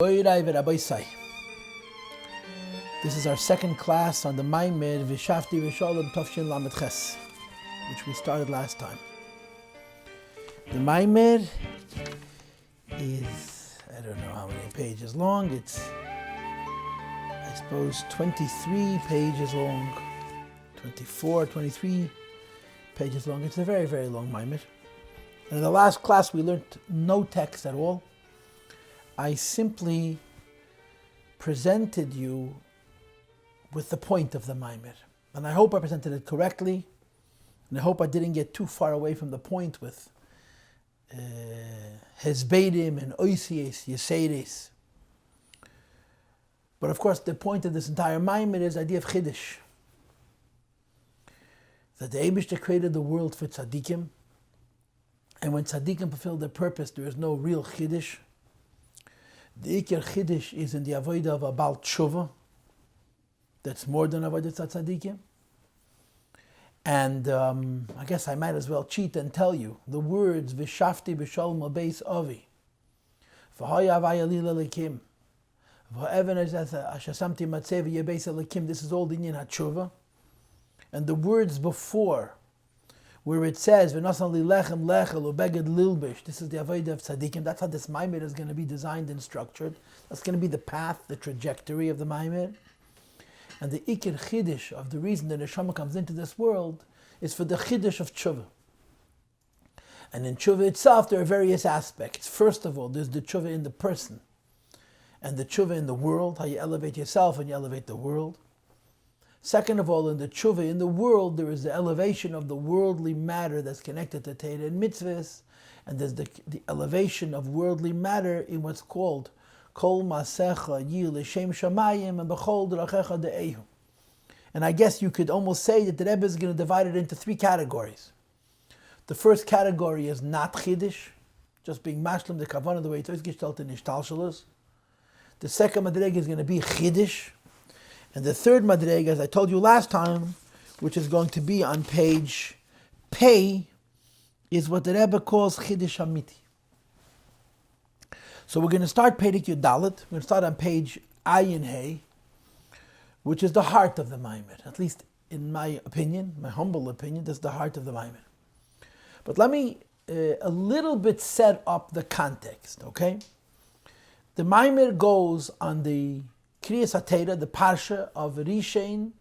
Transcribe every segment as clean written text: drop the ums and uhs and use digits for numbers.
This is our second class on the Maamar Vishavti, Bishalom, which we started last time. The Maamar is, I don't know how many pages long. It's, I suppose, 23 pages long, 24, 23 pages long. It's a very, very long Maamar. And in the last class, we learned no text at all. I simply presented you with the point of the Maamar. And I hope I presented it correctly. And I hope I didn't get too far away from the point with Hezbedim and Oisies, Yeseres. But of course, the point of this entire Maamar is the idea of Chiddush. That the Eibishter created the world for tzaddikim. And when tzaddikim fulfill their purpose, there is no real Chiddush. The Iker Chiddush is in the avodah of a Baal Teshuvah. That's more than avodah tzaddikim. And I guess I might as well cheat and tell you the words Vishavti, Bishalom Beis Avi, V'haya Vayalila Lekim, V'haven Ashasamti Matzev Yebeis Lekim. This is all the Inyan HaTeshuvah. And the words before, where it says V'nasan Lechem Lechel Ubeged Lilbish, this is the avodah of tzaddikim. That's how this Maamar is going to be designed and structured. That's going to be the path, the trajectory of the Maamar. And the Iker Chiddush of the reason the Neshama comes into this world is for the Chiddush of Teshuvah. And in Teshuvah itself, there are various aspects. First of all, there's the Teshuvah in the person, and the Teshuvah in the world, how you elevate yourself and you elevate the world. Second of all, in the Teshuvah in the world, there is the elevation of the worldly matter that's connected to Torah and mitzvahs, and there's the elevation of worldly matter in what's called Kol Masecha Yi L'Shem Shamayim and B'chol D'Rachecha De'ehu. And I guess you could almost say that the Rebbe is going to divide it into three categories. The first category is not Chiddush, just being Mashlim the Kavanah the way it's always gestellt in Ishtalshalos. The second Madrega is going to be Chiddush. And the third Madrega, as I told you last time, which is going to be on page Pei, is what the Rebbe calls Chiddush Amiti. So we're going to start Perek Yud Dalet. We're going to start on page Ayin Hey, which is the heart of the Maamar. At least in my opinion, my humble opinion, that's the heart of the Maamar. But let me a little bit set up the context, okay? The Maamar goes on the Kriyas HaTorah, the Parsha of Rishon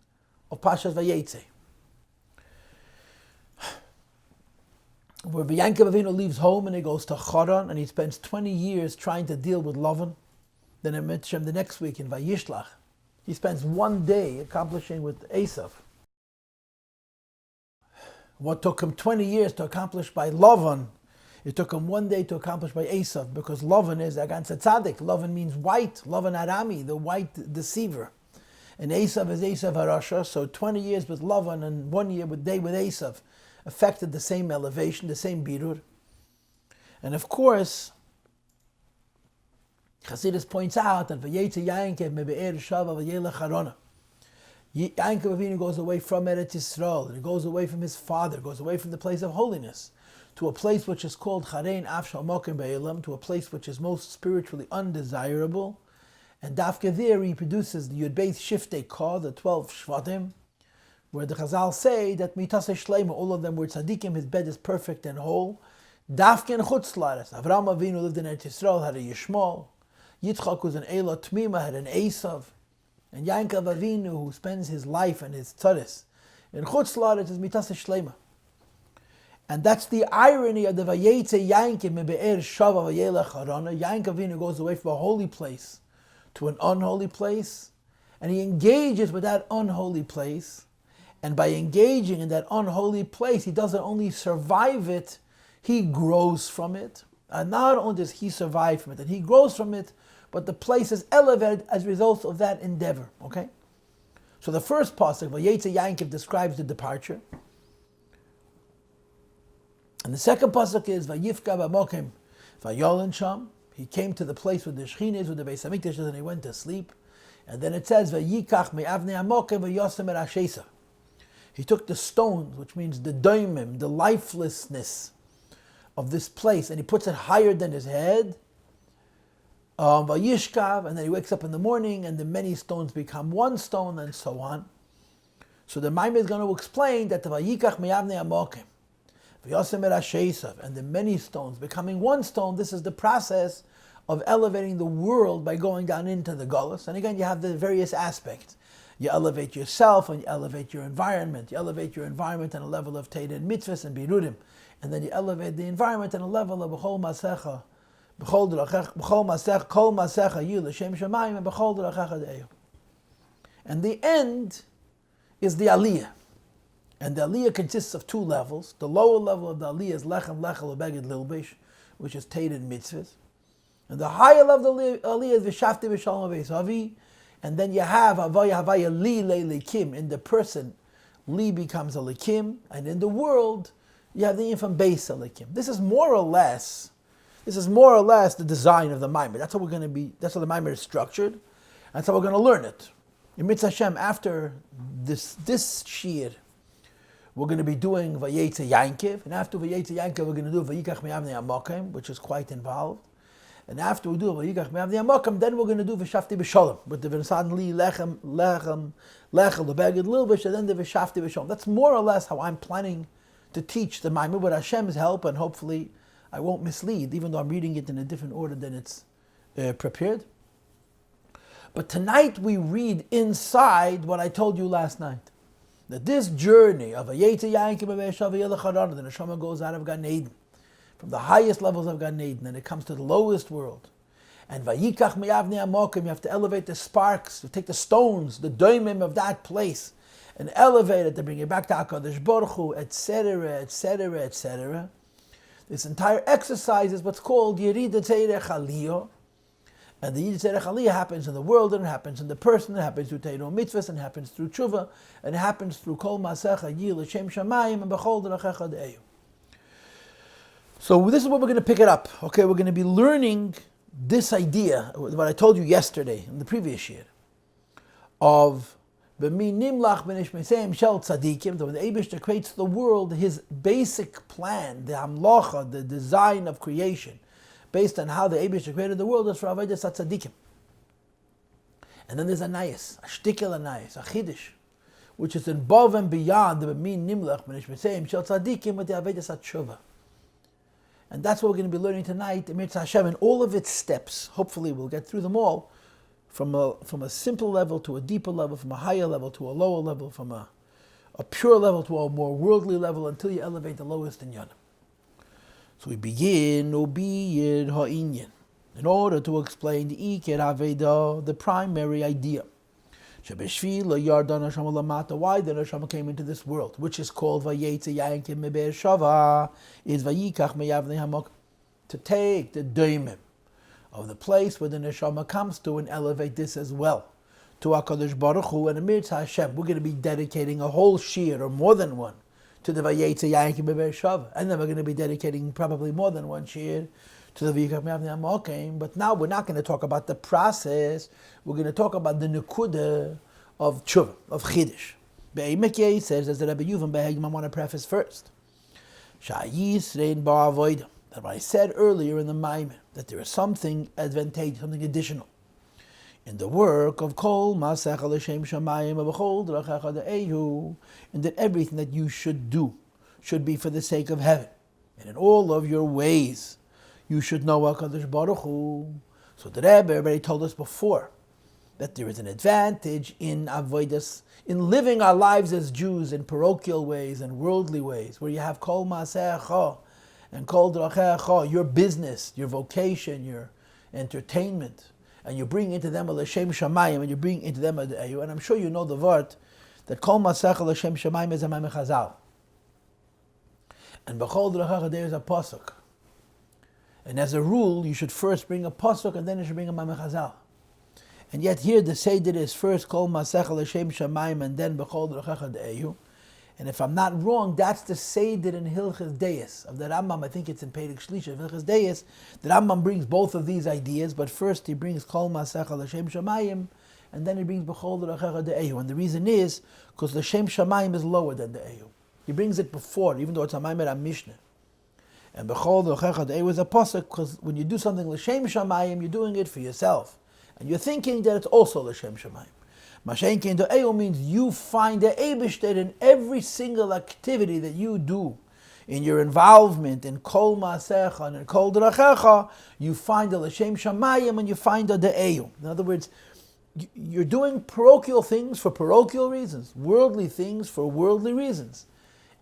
of Parshas Vayetze, where Yankov Avinu leaves home and he goes to Charan and he spends 20 years trying to deal with Lavan. Then in Mitzrayim the next week in Vayishlach, he spends one day accomplishing with Esav what took him 20 years to accomplish by Lavan. It took him one day to accomplish by Esav, because Lavan is Agan Tzaddik. Lavan means white, Lavan Arami, the white deceiver. And Esav is Esav Harasha, so 20 years with Lavan and 1 year with Esav affected the same elevation, the same birur. And of course, Chassidus points out that Vayetze Yankov mebe'er shava v'yelech harona. Yankov Avinu goes away from Eretz Yisrael, and he goes away from his father, goes away from the place of holiness, to a place which is called Charein Afshal Mokim Be'elam, to a place which is most spiritually undesirable. And Dafka there he produces the Yud Beis Shiftei Ka, the 12 Shvatim, where the Chazal say that Mitase Shleima, all of them were tzaddikim, his bed is perfect and whole. Dafka and Chutz La'aretz, Avraham Avinu lived in Eretz Yisrael, had a Yishmael. Yitzchak was an Elah Tmima, had an Esav. And Yankov Avinu, who spends his life and his tzaddis in Chutz La'aretz, is Mitase Shleima. And that's the irony of the Vayetze Yankov mebe'er shava v'yelech harana. Yankov Avinu goes away from a holy place to an unholy place, and he engages with that unholy place. And by engaging in that unholy place, he doesn't only survive it, he grows from it. And not only does he survive from it, and he grows from it, but the place is elevated as a result of that endeavor. Okay? So the first pasuk, Vayetze Yankov, describes the departure. And the second pasuk is Vayifka b'mokim v'yolin sham. He came to the place where the Shechina is, where the Beis Hamikdash is, and he went to sleep. And then it says Vayikach me'avnei hamokim v'yosem er hashesa. He took the stones, which means the doimim, the lifelessness of this place, and he puts it higher than his head. Vayishkav, and then he wakes up in the morning, and the many stones become one stone, and so on. So the Maamar is going to explain that the Vayikach meyavnei amokim, v'yosem et hasheisav, and the many stones becoming one stone. This is the process of elevating the world by going down into the Golus. And again, you have the various aspects. You elevate yourself, and you elevate your environment. You elevate your environment on a level of Teira and Mitzvahs and Birudim, and then you elevate the environment on a level of B'chol Masecha. Kol masecha yu l'shem shamayim, and b'chol d'rachecha de'eyu. And the end is the aliyah. And the aliyah consists of two levels. The lower level of the aliyah is lechem lechel ubeged lilbish, which is Teira and mitzvahs. And the higher level of the aliyah is Vishavti Bishalom Vishavti. And then you have havaya li le'likim. In the person, li becomes a likim. And in the world, you have the infant base likim. This is more or less the design of the Maamar. That's how we're going to be. That's how the Maamar is structured. That's how we're going to learn it. In Mitzvah Hashem, after this shir, we're going to be doing Vayetze Yankiv, and after Vayetze Yankiv, we're going to do Vayikach meyavnei amokim, which is quite involved. And after we do Vayikach meyavnei amokim, then we're going to do Vishavti Bishalom with the V'nasan li lechem lechel lebeged lilbish, and then the Vishavti Bishalom. That's more or less how I'm planning to teach the Maamar with Hashem's help, and hopefully I won't mislead, even though I'm reading it in a different order than it's prepared. But tonight we read inside what I told you last night. That this journey of Vayetze Yankiv B'Be'eshavah Yelech the neshama goes out of Gan Eden, from the highest levels of Gan Eden, and it comes to the lowest world. And Vayikach meyavnei amokim, you have to elevate the sparks, to take the stones, the doimim of that place, and elevate it to bring it back to HaKadosh Baruch Hu, etc., etc., etc. This entire exercise is what's called Yerida Teirech Aliyah. And the Yerida Teirech Aliyah happens in the world, and it happens in the person, it happens through Teira Mitzvahs, and it happens through Teshuvah, and it happens through Kol Masecha Yi L'Shem Shamayim, and B'chol D'Rachecha De'eyu. So this is what we're going to pick it up. Okay, we're going to be learning this idea, what I told you yesterday, in the previous year, of B'mi nimlach b'nishmeseim shel tzadikim, when the Eibishter creates the world, his basic plan, the hamlocha, the design of creation, based on how the Eibishter created the world, is for avodas tzadikim. And then there's a nayis, a shtikel anayis, a chiddush, which is above and beyond the B'mi nimlach b'nishmeseim shel tzadikim with the avodas teshuvah. And that's what we're going to be learning tonight, in Mitzvah Hashem, and all of its steps. Hopefully we'll get through them all. From a simple level to a deeper level, from a higher level to a lower level, from a pure level to a more worldly level, until you elevate the lowest in Yonah. So we begin, Ubiyid Ha'inyan, in order to explain the Iker Aveda, the primary idea. Shebeshvila Yardan Hashem Lamata, why the Neshama came into this world, which is called Vayetze Yankiv Be'Be'eshavah, is Vayikach meyavnei amokim, to take the doimim of the place where the neshama comes to and elevate this as well to HaKadosh Baruch Hu. And amidst Hashem, we're going to be dedicating a whole shir, or more than one, to the Vayetze Yankiv Be'Be'eshavah, and then we're going to be dedicating probably more than one shir to the Vayikach meyavnei amokim. But now we're not going to talk about the process, we're going to talk about the nekuda of Teshuvah, of Chiddush. Be'emek says, as the Rebbe Yuvan Behegim, I want to preface first, Sha'yis rein ba'avodah, that what I said earlier in the Maamar, that there is something advantageous, something additional in the work of Kol Masecha L'Shem Shamayim V'chol D'Rachecha De'eyu, and that everything that you should do should be for the sake of heaven, and in all of your ways you should know HaKadosh Baruch Hu. So the Rebbe already told us before that there is an advantage in avodas, in living our lives as Jews in parochial ways and worldly ways, where you have Kol Masecha and Kol D'Rachecha, your business, your vocation, your entertainment, and you bring into them a L'Shem Shamayim, and you bring into them a De'eyu. And I'm sure you know the word that Kol Masecha L'Shem Shamayim is a Maamar Chazal, and B'chol D'Rachecha there is a pasuk. And as a rule, you should first bring a pasuk, and then you should bring a Maamar Chazal. And yet here the Seder is first Kol Masecha L'Shem Shamayim, and then B'chol D'Rachecha De'eyu. And if I'm not wrong, that's the Seder in Hilchas Deis of the Rambam. I think it's in Perek Shlish of Hilchas Deis. The Rambam brings both of these ideas, but first he brings Kol Masecha L'Shem Shamayim, and then he brings B'chol D'Rachecha De'eyu. And the reason is because L'Shem Shamayim is lower than De'eyu. He brings it before, even though it's a Maamar Mishnah. And Bechol Dochecha De'eh was a pasuk because when you do something l'shem shamayim, you're doing it for yourself, and you're thinking that it's also l'shem shamayim. Mashen Kein De'eh means you find the Eibishter in every single activity that you do, in your involvement in Kol Maasecha and in Kol Drachecha, you find the l'shem shamayim and you find the De'eh. In other words, you're doing parochial things for parochial reasons, worldly things for worldly reasons.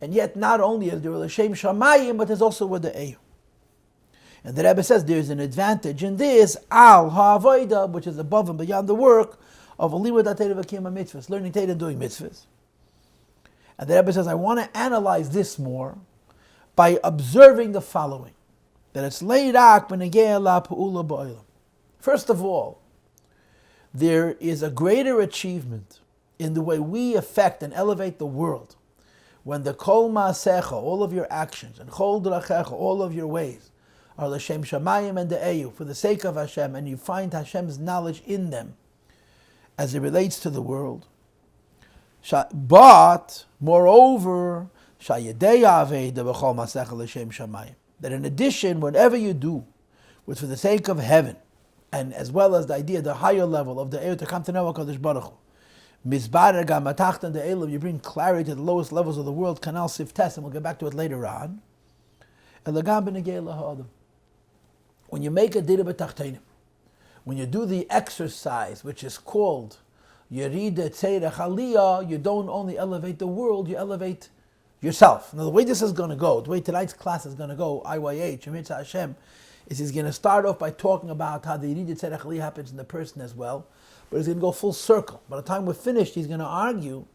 And yet not only is there a l'shem shamayim, but there's also a De'eh. And the Rebbe says there's an advantage in this, al ha'avoida, which is above and beyond the work of a limud ha'teira v'kiyum mitzvahs, learning Torah and doing mitzvahs. And the Rebbe says, I want to analyze this more by observing the following, that it's leirak b'negei la pa'ula ba'olam. First of all, there is a greater achievement in the way we affect and elevate the world when the kol ma'asecha, all of your actions, and kol drachecha, all of your ways, are l'shem shamayim and de'eyu, for the sake of Hashem, and you find Hashem's knowledge in them as it relates to the world. But, moreover, that in addition, whatever you do was for the sake of heaven, and as well as the idea, the higher level of the Eir to come to know HaKadosh Baruch Hu. Mizbarer gam matachtan the Elam, you bring clarity to the lowest levels of the world, kanal siftes, and we'll get back to it later on. Elagam b'negei laha'adam. When you make a dira b'tachteinim, when you do the exercise, which is called yerida tzerech aliyah, you don't only elevate the world, you elevate yourself. Now the way this is going to go, the way tonight's class is going to go, IYH, Emir Hashem, is he's going to start off by talking about how the yerida tzerech aliyah happens in the person as well, but he's going to go full circle. By the time we're finished, he's going to argue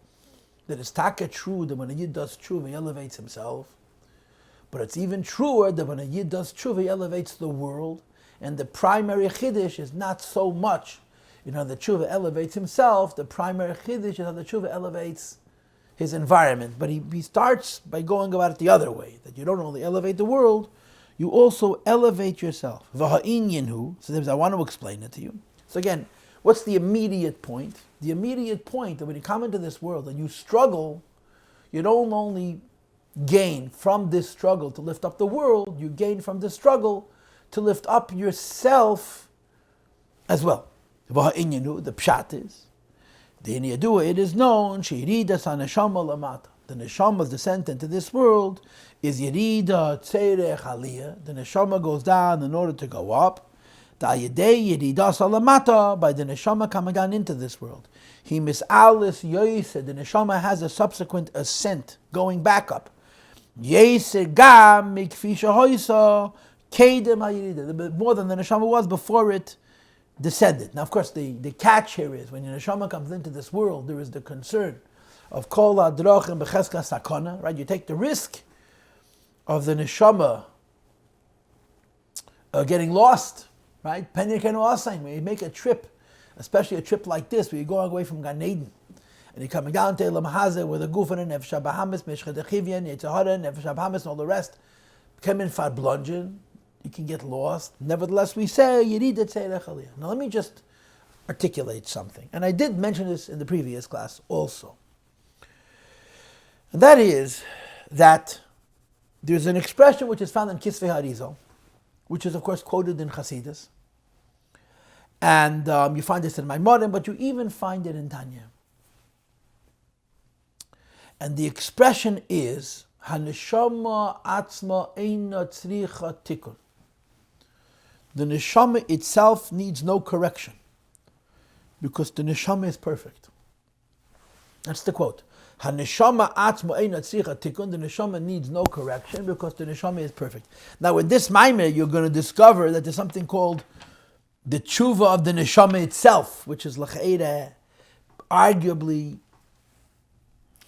that it's taka true that when a yid does tshuva, he elevates himself. But it's even truer that when a yid does tshuva, he elevates the world. And the primary chiddush is not so much, the tshuva elevates himself. The primary chiddush is how the tshuva elevates his environment. But he starts by going about it the other way, that you don't only elevate the world, you also elevate yourself. V'ha'inyan so I want to explain it to you. So again, what's the immediate point? The immediate point that when you come into this world and you struggle, you don't only gain from this struggle to lift up the world, you gain from this struggle to lift up yourself as well. The pshat is, it is known, the neshama's descent into this world is yerida tzerech aliyah. The neshama goes down in order to go up. By the neshama coming down into this world. He misalis yoyse, the neshama has a subsequent ascent, going back up. Yese gam mikfisha hoysa kedem hayirida, more than the neshama was before it descended. Now, of course, the catch here is when the neshama comes into this world, there is the concern of kol hadrachim b'cheska sakana, right? You take the risk of the neshama getting lost, right? When you make a trip, especially a trip like this, where you're going away from Gan Eden, and you're coming down to Elam Hazeh, where the Gufen and Nefesh HaBahamis, Meshchet HaChivyan, Yetzirah, Nefesh HaBahamis, and all the rest, come in far bludgeon, you can get lost. Nevertheless, we say, Yerida Tzerech Aliyah. Now let me just articulate something. And I did mention this in the previous class also. And that is that there's an expression which is found in Kisvei Harizal, which is of course quoted in Chassidus. And you find this in Maamar, but you even find it in Tanya. And the expression is, Haneshama atzma eina tzricha tikun. The neshama itself needs no correction, because the neshama is perfect. That's the quote. Haneshama atzma eina tzricha tikun. The neshama needs no correction, because the neshama is perfect. Now, with this Maamar, you're going to discover that there's something called the teshuvah of the neshama itself, which is l'chaira, arguably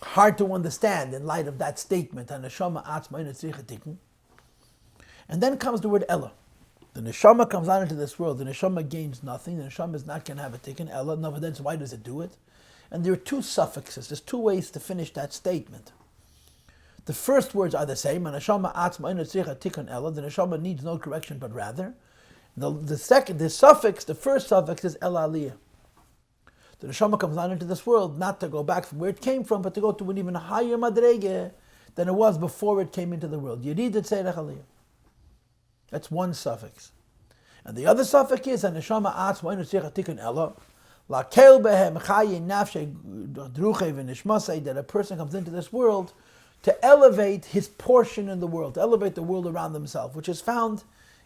hard to understand in light of that statement. And then comes the word Ella. The neshama comes out into this world. The neshama gains nothing. The neshama is not going to have a tikkun Ella. Nevertheless, why does it do it? And there are two suffixes. There's two ways to finish that statement. The first words are the same. The neshama needs no correction, but rather. The first suffix is El Aliyah. The neshama comes down into this world not to go back from where it came from, but to go to an even higher madrege than it was before it came into the world. Yerida Tzerech Aliyah. That's one suffix. And the other suffix is neshama atzma inu tzricha tikkun ela lakel behem chayin nafshe druche v'nishmasei, that a person comes into this world to elevate his portion in the world, to elevate the world around himself, which is found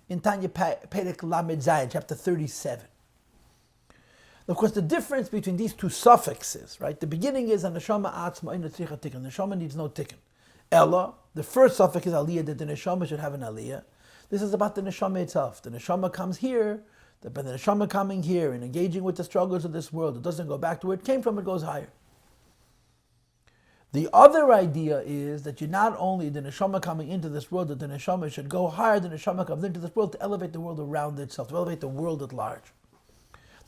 in Tanya Perek Lamed Zayin, chapter 37. Of course, the difference between these two suffixes, right? The beginning is neshama atzma inu tzricha tikkun. Neshama needs no tikkun. Ella, the first suffix is aliyah, that the neshama should have an aliyah. This is about the neshama itself. The neshama comes here, by the neshama coming here and engaging with the struggles of this world, it doesn't go back to where it came from, it goes higher. The other idea is that you not only the neshama coming into this world, that the neshama should go higher, the neshama comes into this world to elevate the world around itself, to elevate the world at large.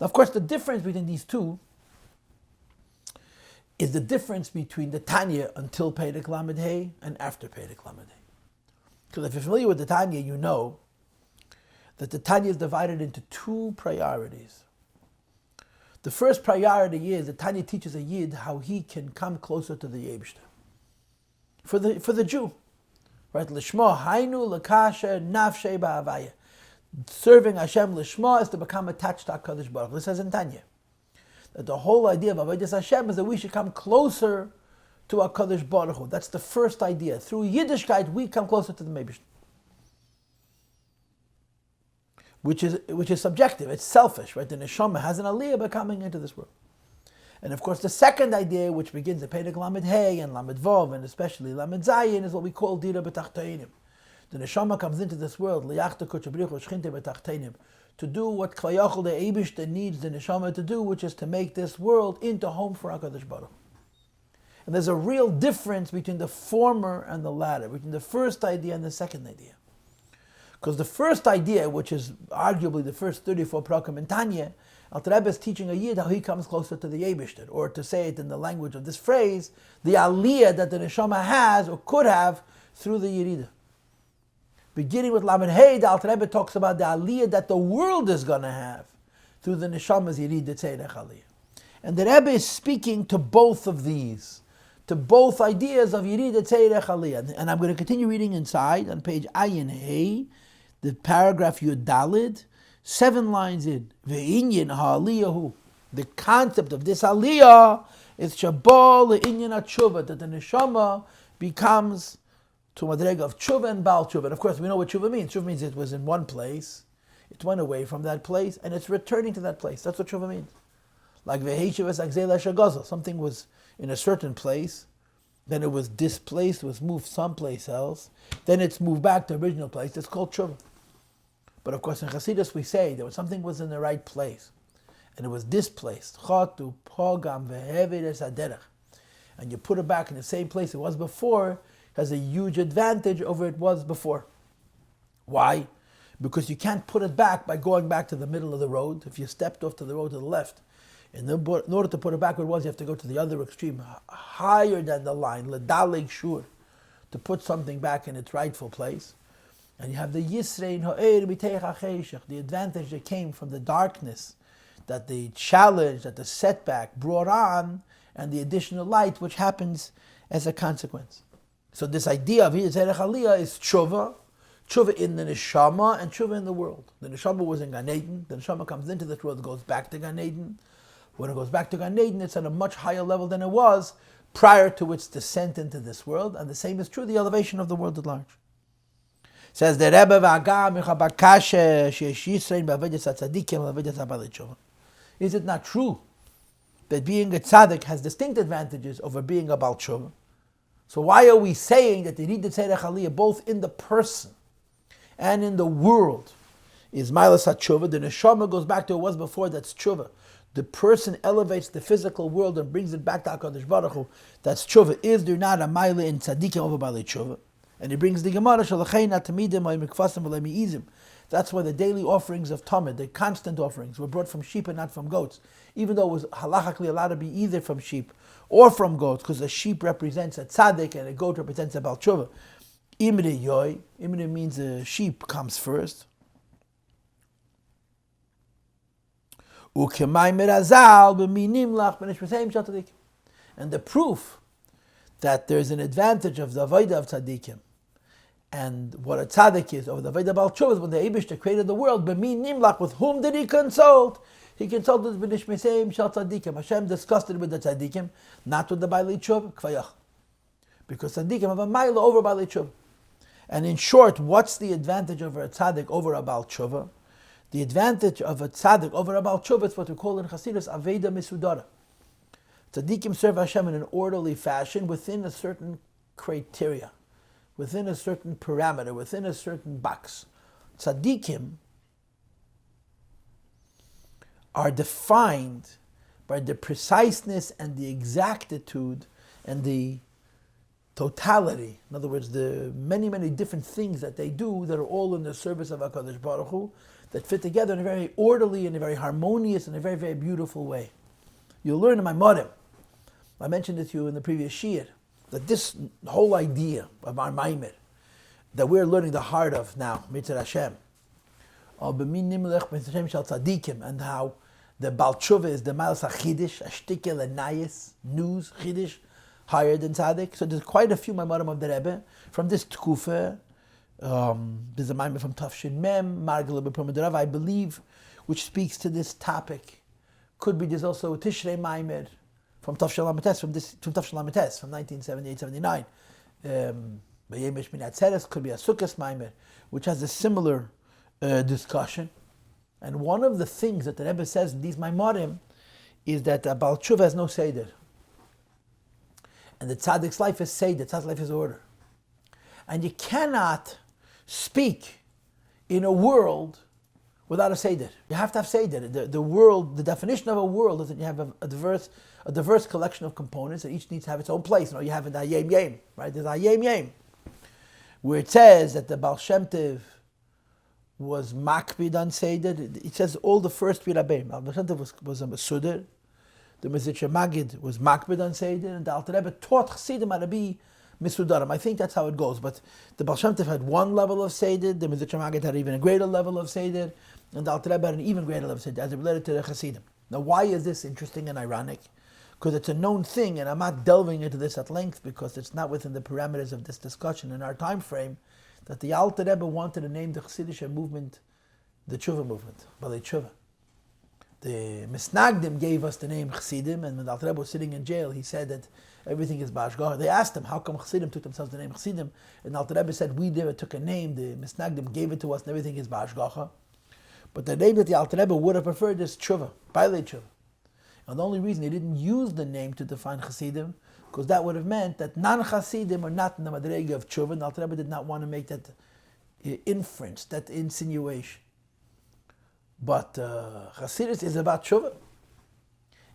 Now, of course, the difference between these two is the difference between the Tanya until Perek Lamed Hey and after Perek Lamed Hey. Because if you're familiar with the Tanya, you know that the Tanya is divided into two priorities. The first priority is the Tanya teaches a Yid how he can come closer to the Yebishter. For the Jew, right? Lishma hainu lekasher nafshei ba'avaya. Serving Hashem lishma is to become attached to HaKadosh Baruch Hu. This says in Tanya that the whole idea of Avodas Hashem is that we should come closer to HaKadosh Baruch Hu. That's the first idea. Through Yiddishkeit, we come closer to the Meibish, which is subjective. It's selfish, right? The neshama has an aliyah by coming into this world. And of course, the second idea, which begins at Perek Lamed Hey and Lamed Vav, and especially Lamed Zayin, is what we call Dira B'Tachteinim. The neshama comes into this world, Liyachta Kuchabrichu Shchinte B'Tachteinim, to do what Kvayachol the Eibishter needs the neshama to do, which is to make this world into home for HaKadosh Baruch Hu. And there's a real difference between the former and the latter, between the first idea and the second idea. Because the first idea, which is arguably the first 34 prakim in Tanya, Alter Rebbe is teaching a Yid how he comes closer to the Yebishter, or to say it in the language of this phrase, the aliyah that the neshama has or could have through the Yerida. Beginning with Lamed Hey, the Alter Rebbe talks about the aliyah that the world is going to have through the neshama's Yerida Tzedech aliyah. And the Rebbe is speaking to both of these, to both ideas of Yerida Tzedech aliyah. And I'm going to continue reading inside on page Ayin Hey, the paragraph Yud Dalid, 7 lines in. Ve'inyan ha'aliyahu. The concept of this aliyah is shabal le'inyan ha'tshuvah, that the neshama becomes to madrega of tshuva and bal tshuva. And of course, we know what tshuva means. Tshuva means it was in one place, it went away from that place, and it's returning to that place. That's what tshuva means. Like ve'heshivas akzela shagazel. Something was in a certain place, then it was displaced, was moved someplace else, then it's moved back to the original place. It's called tshuva. But of course, in Chassidus we say that when something was in the right place and it was displaced, and you put it back in the same place it was before, it has a huge advantage over it was before. Why? Because you can't put it back by going back to the middle of the road. If you stepped off to the road to the left, in order to put it back where it was, you have to go to the other extreme, higher than the line, ledalig shur, to put something back in its rightful place. And you have the Yisrein Ha'er B'Teich HaCheshech, the advantage that came from the darkness, that the challenge, that the setback brought on, and the additional light which happens as a consequence. So this idea of Yerida Tzedech aliyah is tshuva in the neshama and tshuva in the world. The neshama was in Gan Eden, the neshama comes into this world, goes back to Gan Eden. When it goes back to Gan Eden, it's on a much higher level than it was prior to its descent into this world, and the same is true the elevation of the world at large. Says the Rebbe is it not true that being a tzaddik has distinct advantages over being a bal tshuva? So why are we saying that the Yerida Tzedech aliyah, both in the person and in the world, is Mailas HaTshuva? The neshama goes back to what it was before, that's tshuva. The person elevates the physical world and brings it back to HaKadosh Baruch Hu. That's tshuva. Is there not a maila in tzaddikim over balei tshuva? And he brings the Gemara, that's why the daily offerings of Tamid, the constant offerings, were brought from sheep and not from goats. Even though it was halachically allowed to be either from sheep or from goats, because a sheep represents a tzaddik and a goat represents a bal tshuva. Imre yoy, imre means a sheep comes first. And the proof that there's an advantage of the avodah of tzaddikim And what a tzaddik is, over the Veda Baal Tshuva, is when the Eibishter created the world, b'mi nimlach, with whom did he consult? He consulted with Nishmeseim Shal Tzaddikim. Hashem discussed it with the Tzaddikim, not with the Baalei Tshuva, Kvayach. Because Tzaddikim have a Maila over Baalei Tshuva. And in short, what's the advantage of a tzaddik over a Baal Tshuva? The advantage of a tzaddik over a Baal Tshuva is what we call in Chassidus Aveda Misudara. Tzaddikim serve Hashem in an orderly fashion within a certain criteria, within a certain parameter, within a certain box. Tzaddikim are defined by the preciseness and the exactitude and the totality. In other words, the many, many different things that they do that are all in the service of HaKadosh Baruch Hu, that fit together in a very orderly and a very harmonious and a very, very beautiful way. You'll learn in my Maamar, I mentioned it to you in the previous Shiur, that this whole idea of our Maamar, that we're learning the heart of now, Mitzvah Hashem, and how the Baal Tshuva is the Malas HaChidish, Ashtikel and Nayis, news, Chidish, higher than Tzaddik. So there's quite a few Maamarim of the Rebbe from this Tkufa. There's a Maamar from Tafshin Mem, Margala B'Pramad, I believe, which speaks to this topic. Could be there's also a Tishrei Maamar from Tafshin Lamites, from Tafshin Lamites, from 1978-79. B'Yemesh Min Atzeres, could be a Sukkos Maamar, which has a similar discussion. And one of the things that the Rebbe says in these Maamarim is that Baal Tshuva has no Seder. And the Tzaddik's life is Seder, Tzaddik's life is order. And you cannot speak in a world without a Seder. You have to have Seder. The world, the definition of a world is that you have a diverse collection of components that each needs to have its own place. You have the Hayem Yem, right? There's Hayem Yem, where it says that the Baal Shem Tov was makpid on Seder. It says all the first three Rabbeim. Baal Shem Tov was a Mesuder. The Mezritcher Magid was makpid on Seder, and the Alter Rebbe taught Chassidim how to be Misudarim. I think that's how it goes. But the Baal Shem Tov had one level of Seder, the Mezritcher Magid had even a greater level of Seder, and the Alter Rebbe had an even greater level of Seder as it related to the Chassidim. Now, why is this interesting and ironic? Because it's a known thing, and I'm not delving into this at length because it's not within the parameters of this discussion in our time frame, that the Alter Rebbe wanted to name the Chassidish movement the Teshuvah movement, Baalei Teshuvah. The Misnagdim gave us the name Chassidim, and when the Alter Rebbe was sitting in jail, he said that everything is Bashgah. They asked him, how come Chassidim took themselves the name Chassidim? And the Alter Rebbe said, we never took a name, the Misnagdim gave it to us, and everything is Bashgacha. But the name that the Alter Rebbe would have preferred is Teshuvah, Baalei Teshuvah. And the only reason he didn't use the name to define Chassidim, because that would have meant that non-Chassidim are not in the Madrega of Teshuvah, and the Alter Rebbe did not want to make that inference, that insinuation. But Chassidus is about Teshuvah.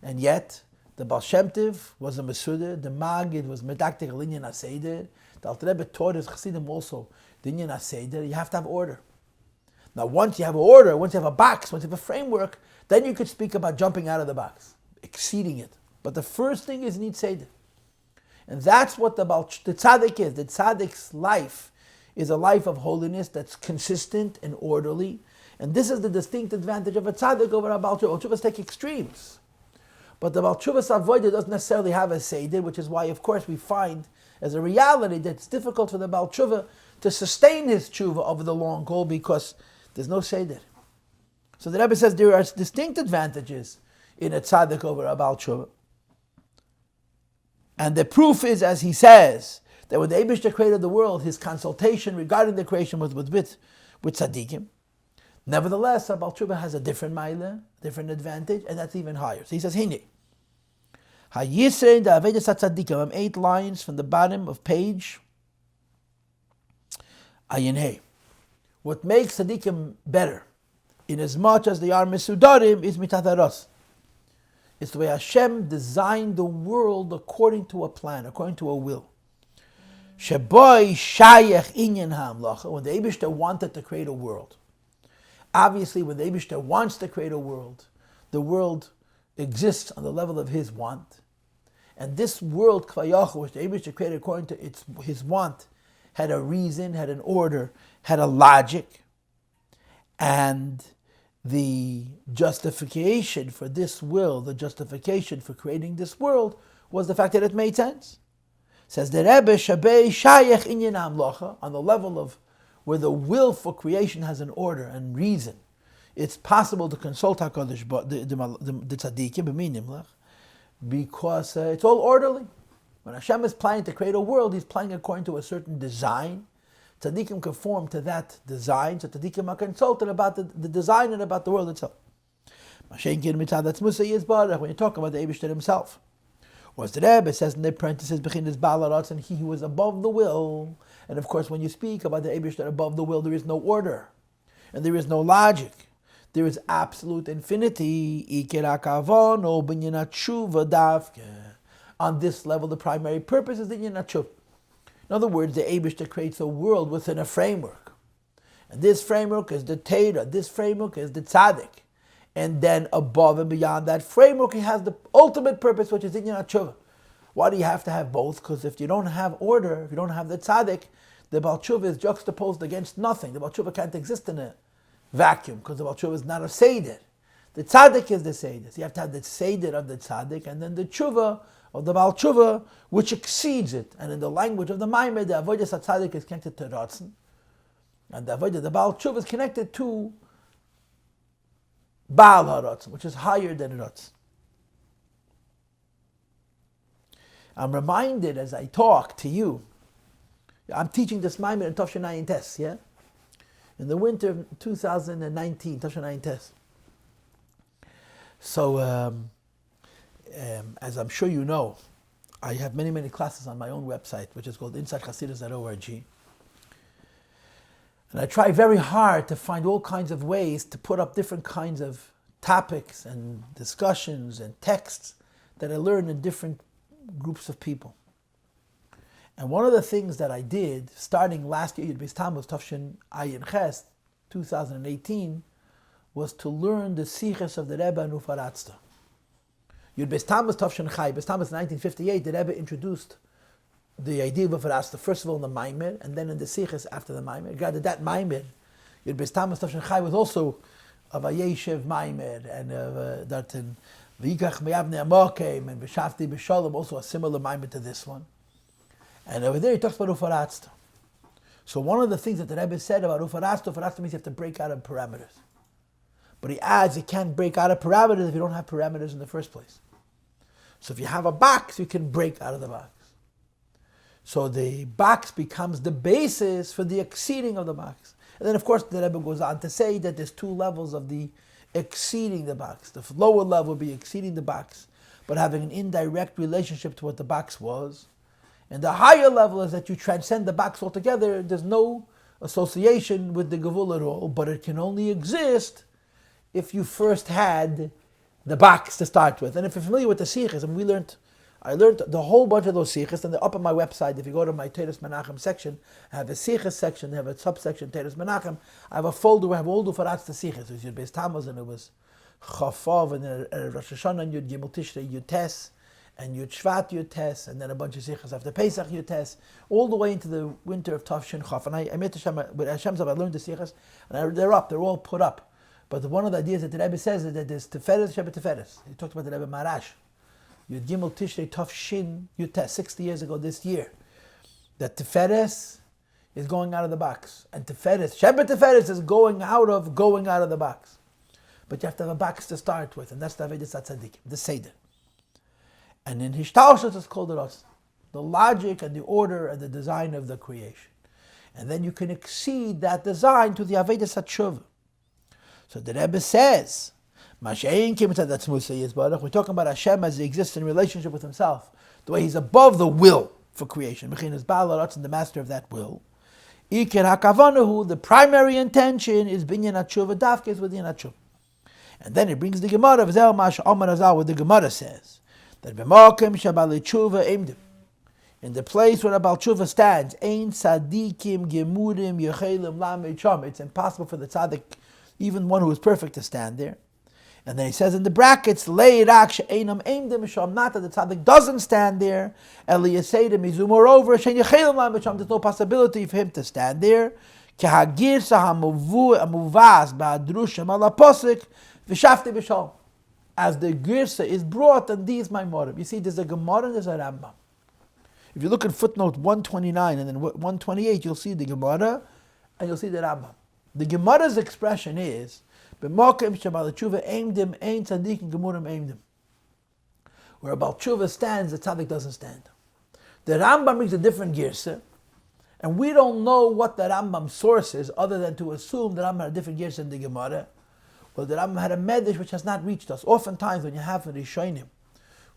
And yet, the Baal Shem Tov was a Mesuder, the Magid was Medaktik Linyan HaSeder, the Alter Rebbe taught his Chassidim also, Linyan HaSeder, you have to have order. Now once you have order, once you have a box, once you have a framework, then you could speak about jumping out of the box, exceeding it. But the first thing is you need Seder. And that's what the Tzaddik is. The Tzaddik's life is a life of holiness that's consistent and orderly. And this is the distinct advantage of a tzaddik over a Baal Tshuva. Baal Tshuvas take extremes. But the Baal Tshuvas Avodah doesn't necessarily have a Seder, which is why, of course, we find as a reality that it's difficult for the Baal Tshuva to sustain his Tshuva over the long haul because there's no Seder. So the Rebbe says there are distinct advantages in a tzaddik over a Baal Tshuva. And the proof is, as he says, that when the Eibishter created the world, his consultation regarding the creation was with tzaddikim. Nevertheless, a Baal Tshuva has a different maila, different advantage, and that's even higher. So he says, Hine. HaYisrei da'avedas hatzaddikim, 8 lines from the bottom of page Ayin Hey. What makes tzaddikim better, in as much as they are mesudarim, is mitataros. It's the way Hashem designed the world according to a plan, according to a will. Sheboy shayach inyan ha'amlacha, when the Eibishter wanted to create a world. Obviously, when the Eibishter wants to create a world, the world exists on the level of his want. And this world, Kvayachu, which the Eibishter created according to his want, had a reason, had an order, had a logic. And the justification for this will, the justification for creating this world, was the fact that it made sense. Says the Rebbe, Shabei Shayech Inyan Amlocha, on the level of where the will for creation has an order and reason. It's possible to consult HaKadosh, the tzaddikim, b'minimlach, because it's all orderly. When Hashem is planning to create a world, He's planning according to a certain design. Tzaddikim conform to that design, so tzaddikim are consulted about the design and about the world itself. When you talk about the Eibishter Himself, or as the Rebbe says in the parentheses, and He who is above the will. And of course, when you speak about the Eibishter above the will, there is no order, and there is no logic. There is absolute infinity. On this level, the primary purpose is the Inyan Teshuvah. In other words, the Eibishter creates a world within a framework. And this framework is the Torah. This framework is the Tzaddik. And then above and beyond that framework, He has the ultimate purpose, which is Inyan Teshuvah. Why do you have to have both? Because if you don't have order, if you don't have the Tzaddik, the Baal Teshuvah is juxtaposed against nothing. The Baal Teshuvah can't exist in a vacuum, because the Baal Teshuvah is not a Seder. The Tzaddik is the Seder. So you have to have the Seder of the Tzaddik, and then the Teshuvah of the Baal Teshuvah, which exceeds it. And in the language of the Maamar, the Avodas HaTzadik is connected to Ratzon, and the Avodah, the Baal Teshuvah, is connected to Baal HaRatzon, which is higher than Ratzon. I'm reminded as I talk to you, I'm teaching this Maamar in Tafshin Ayin Tes, yeah? In the winter of 2019, Tafshin Ayin Tes. So, as I'm sure you know, I have many, many classes on my own website, which is called InsideChasidus.org. And I try very hard to find all kinds of ways to put up different kinds of topics and discussions and texts that I learned in different groups of people. And one of the things that I did, starting last year, Yud Beis Tammuz, Tafshin Ayin Ches, 2018, was to learn the Siches of the Rebbe and Ufaratzta. Yud Beis Tammuz, Tafshin Chai, Beis Tammuz 1958, the Rebbe introduced the idea of Ufaratzta, first of all in the Maamar, and then in the Siches after the Maamar. Granted, that Maamar, Yud Beis Tammuz, Tafshin Chai, was also of a Yeshiv Maamar, and that in V'yikach Meyavnei Amokim, and Vishavti, Bishalom, also a similar Maamar to this one. And over there he talks about Ufaratzta. So one of the things that the Rebbe said about Ufaratzta means you have to break out of parameters. But he adds, you can't break out of parameters if you don't have parameters in the first place. So if you have a box, you can break out of the box. So the box becomes the basis for the exceeding of the box. And then of course the Rebbe goes on to say that there's two levels of the exceeding the box. The lower level will be exceeding the box, but having an indirect relationship to what the box was. And the higher level is that you transcend the box altogether. There's no association with the Gevul at all, but it can only exist if you first had the box to start with. And if you're familiar with the Siches, and I learned the whole bunch of those Siches, and they're up on my website. If you go to my Teres Menachem section, I have a Siches section, I have a subsection, Teres Menachem. I have a folder where I have all the Ufaratzta Siches. It was Yud Beis Tammuz, and it was Chafov, and Rosh Hashanah, and Yud Gimel Tishrei, Yud Tes, and Yud Shvat Yud Tes, and then a bunch of Siches after Pesach Yud Tes, all the way into the winter of Tafshin Chaf. And I met Hashem, with Hashem's help, I learned the Siches, and they're up, they're all put up. But one of the ideas that the Rebbe says is that there's Teferes, Shabbat Teferes. He talked about the Rebbe Marash. Yud Gimel Tishrei Tafshin Yud Tes, 60 years ago this year. That Teferes is going out of the box. And Teferes, Shabbat Teferes is going out of the box. But you have to have a box to start with, and that's the Avodas HaTzadik, the Seder. And in Hishtalshus it's called the logic and the order and the design of the creation. And then you can exceed that design to the Avodas HaTeshuvah. So the Rebbe says, we're talking about Hashem as he exists in relationship with himself, the way he's above the will for creation. The master of that will. The primary intention is binyan Teshuvah, dafkes with binyan Teshuvah. And then it brings the Gemara, what the Gemara says. That in the place where a Baal Teshuvah stands, ein tzadikim gemurim yechelim lamed sham. It's impossible for the tzaddik, even one who is perfect, to stand there. And then he says in the brackets, leirak she'einam eimdim sham, not that the tzaddik doesn't stand there. Eliyaseidim izu, moreover, shein yechelim lamed sham. There's no possibility for him to stand there. Kehagirsa hamuvas ba'adrushim ala posik vishavti Bishalom. As the girsa is brought on these Maimorim. You see, there's a Gemara and there's a Rambam. If you look at footnote 129 and then 128, you'll see the Gemara and you'll see the Rambam. The Gemara's expression is, "B'mokem shebal tshuva eimdim ein tzadikim gemurim eimdim." Where a Baal Tshuva stands, the tzaddik doesn't stand. The Rambam brings a different girsa, and we don't know what the Rambam's source is, other than to assume the Rambam had a different girsa in the Gemara, or the Rambam had a medrash which has not reached us. Oftentimes, when you have a Rishonim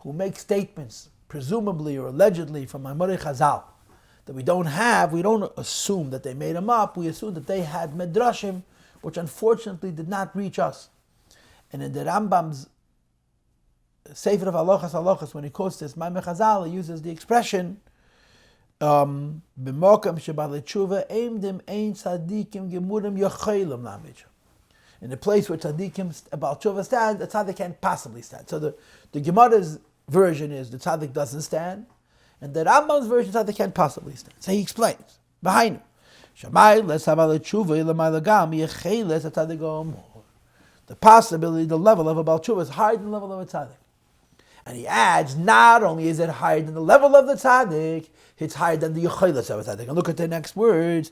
who make statements, presumably or allegedly from Maamar Chazal, that we don't assume that they made them up. We assume that they had medrashim, which unfortunately did not reach us. And in the Rambam's Sefer of Halachas, when he quotes this Maamar Chazal, he uses the expression "B'mokam shebal tshuva eimdim ein tzadikim gemurim yochelim lamid." In the place where tzadikim Baal Tshuva stand, the tzaddik can't possibly stand. So the Gemara's version is the tzaddik doesn't stand, and the Rambam's version is that they can't possibly stand. So he explains behind him. The possibility, the level of a Baal Tshuva is higher than the level of a tzaddik. And he adds, not only is it higher than the level of the tzaddik, it's higher than the yechelis of a tzaddik. And look at the next words.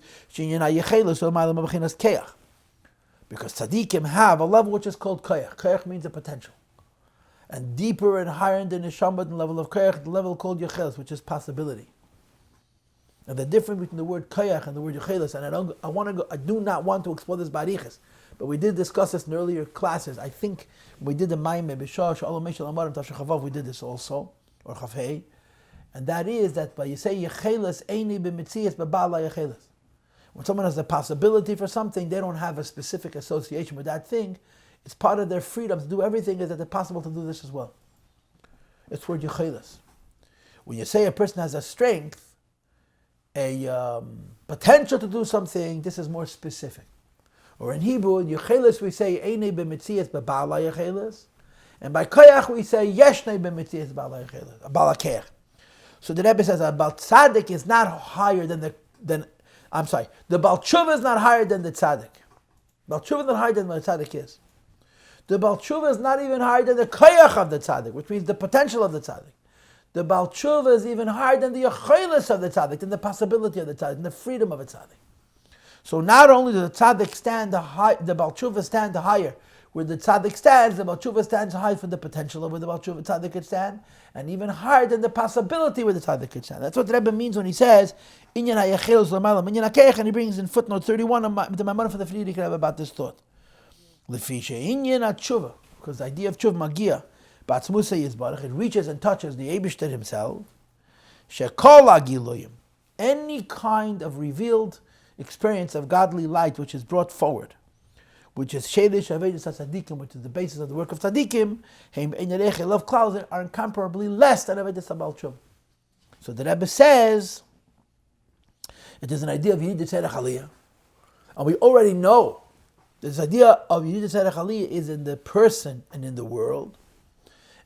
Because tzaddikim have a level which is called koyach. Koyach means a potential. And deeper and higher than the neshama, the level of koyach, the level called yechelis, which is possibility. And the difference between the word koyach and the word yechelis, and I do not want to explore this bariches, but we did discuss this in earlier classes. I think we did the Maamar Bishalom Tashachavav, we did this also, or Chavhei, and that is that when you say yechelis eini b'mitzias b'ba'ala yechelis, when someone has a possibility for something, they don't have a specific association with that thing. It's part of their freedom to do everything, is that it's possible to do this as well. It's word yechelis. When you say a person has a strength, a potential to do something, this is more specific. Or in Hebrew, in yechelis we say einei b'mitzias b'ba'ala yechelis, and by koyach we say yeshnei b'mitzias b'ba'ala yechelis, b'ba'ala keach. So the Rebbe says about tzaddik is not higher than the Baal Tshuva is not higher than the tzaddik. Baal Tshuva is not higher than what the tzaddik is. The Baal Tshuva is not even higher than the koyach of the tzaddik, which means the potential of the tzaddik. The Baal Tshuva is even higher than the yechelis of the tzaddik, than the possibility of the tzaddik, than the freedom of a tzaddik. So not only does the tzaddik stand the Baal Tshuva stand higher where the tzaddik stands, the Baal Tshuva stands high for the potential of where the Baal Tshuva tzaddik could stand, and even higher than the possibility where the tzaddik could stand. That's what the Rebbe means when he says, Inyan ha'yechelos l'malam, Inyan ha'keich, and he brings in footnote 31 the Maamar for the Frierdiker Rebbe about this thought. L'fisha Inyan ha'tshuva, because the idea of tshuva magia, ba'atzmusay yizbarach, it reaches and touches the Eibishter himself. Shekol ha'giloyim, any kind of revealed experience of godly light which is brought forward, which is shelish avedus tzadikim, which is the basis of the work of tzadikim, heim einarech love clouds are incomparably less than avedus Baal Tshuva. So the Rebbe says it is an idea of Yidid Tzedek Aliyah, and we already know this idea of Yidid Tzedek Aliyah is in the person and in the world,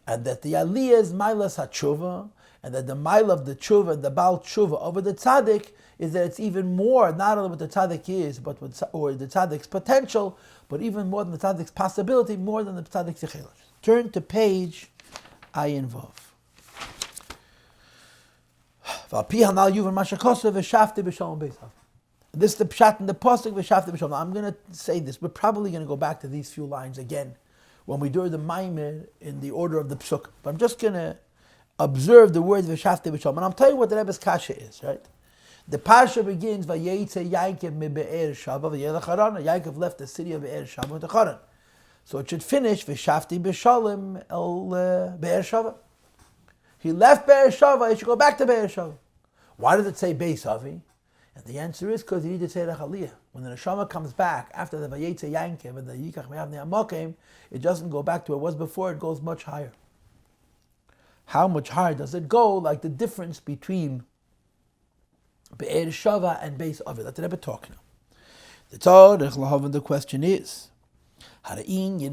and that the Aliyah is Mailas HaTshuva, and that the Mail of the Tshuva and the Baal Tshuva over the Tzaddik is that it's even more, not only what the Tzaddik is, but or the Tzaddik's potential, but even more than the Tzaddik's possibility, more than the Tzaddik's yechelis. Turn to page Ayin Vav. This is the pshat in the pasuk Vishavti Bishalom. I'm going to say this. We're probably going to go back to these few lines again when we do the Maamar in the order of the psuk. But I'm just going to observe the word Vishavti Bishalom. And I'll tell you what the Rebbe's kasha is, right? The Pasha begins, Vayetze Yaakov mi Be'er Shava v'yelech Haran. Yaakov left the city of Be'er Shava with the Haran. So it should finish, Vishavti Bishalom el Be'er Shava. He left Be'er Shava, he should go back to Be'er Shava. Why does it say Beis Avi? And the answer is because he needed to say Aliyah. When the Neshama comes back after the Vayetze Yaakov and the Yikach Me'av Ne'amokim, it doesn't go back to where it was before, it goes much higher. How much higher does it go? Like the difference between Be'er Shava and Beis Avi. That's the Rebbe talking now. The question is, the meaning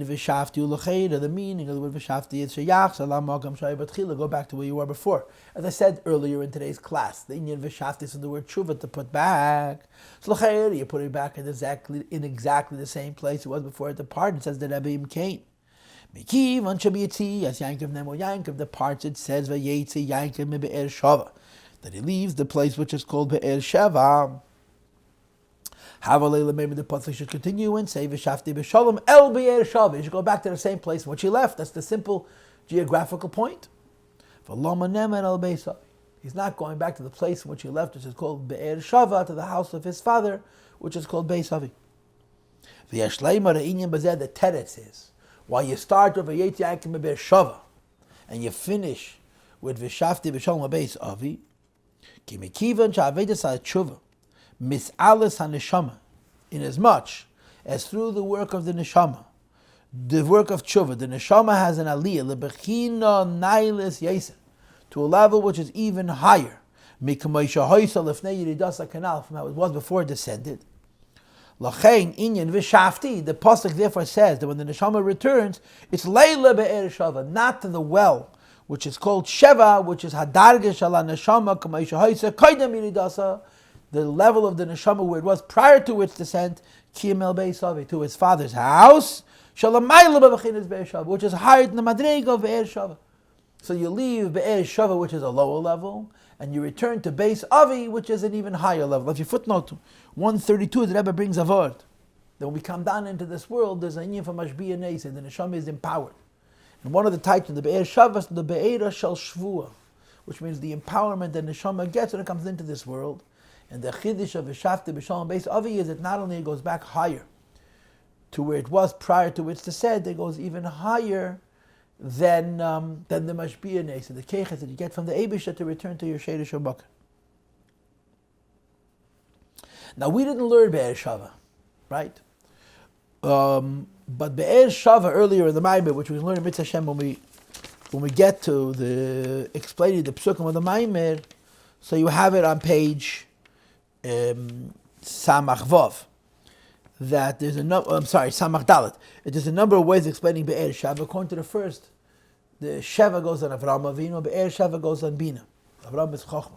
of the word Vishavti is Sheyach Salam Magam Shaybatchila. Go back to where you were before. As I said earlier in today's class, the Inyan Vishavti is the word Tshuva, to put back. So you put it back in exactly the same place it was before it departed. It says the Rebbe Imkain. Mikiv on Shabiyati, as Yankov Nemo Yankov departs, it says Vayetzi Yankov mi Be'er Shava. that he leaves the place which is called Be'er Sheva. Havalela, maybe the pasuk should continue and say Vishavti Bishalom El Be'er Sheva. You should go back to the same place in which he left. That's the simple geographical point. He's not going back to the place in which he left, which is called Be'er Sheva, to the house of his father, which is called Beis Avi. The teretz is why you start with Vayetzi Yaakov Be'er Sheva and you finish with Vishavti Bishalom Beis Avi. Ki mikivan she'avedas ha'teshuvah mis'alas ha'neshama, in as much as through the work of the neshama, the work of teshuvah, the neshama has an aliyah lebechina nailis yaser, to a level which is even higher, mikamoisha hoisa lefnei yiridasa kanal, from how it was before it descended. Lachein inyan vishavti, the pasuk therefore says that when the neshama returns, it's leila be'er shava, not to the well, which is called sheva, which is hadarga shala neshama kamoisha hoisa kaidem yiridasa, the level of the neshama where it was prior to its descent, Kiyamel Beis Avi, to his father's house, Shalamayla Be'achinas Be'er Shava, which is higher than the Madrega of Be'er Shava. So you leave Be'er Shava, which is a lower level, and you return to Beis Avi, which is an even higher level. If you footnote 132, the Rebbe brings a word that when we come down into this world, there's an inyan for Mashbiya Neisa, the neshama is empowered. And one of the types of the Be'er Shava is the Be'era Shel Shvua, which means the empowerment that neshama gets when it comes into this world. And the chiddush of Vishavti Bishalom Beis Avi is that not only it goes back higher to where it was prior to its descent, it goes even higher than the Mashbiya Neisa, the keches that you get from the Eibusha to return to your Sheidish Shabbat. Now we didn't learn Be'er Shava, right? But Be'er Shava earlier in the Maamar, which we learn in Mitzvah Hashem when we get to the explaining the Psukim of the Maamar, so you have it on page Samach Vav, that there's a number. Samach Dalet. There's a number of ways of explaining Be'er Sheva. According to the first, the Sheva goes on Avraham Avinu, Be'er Sheva goes on Bina. Avraham is Chochmah.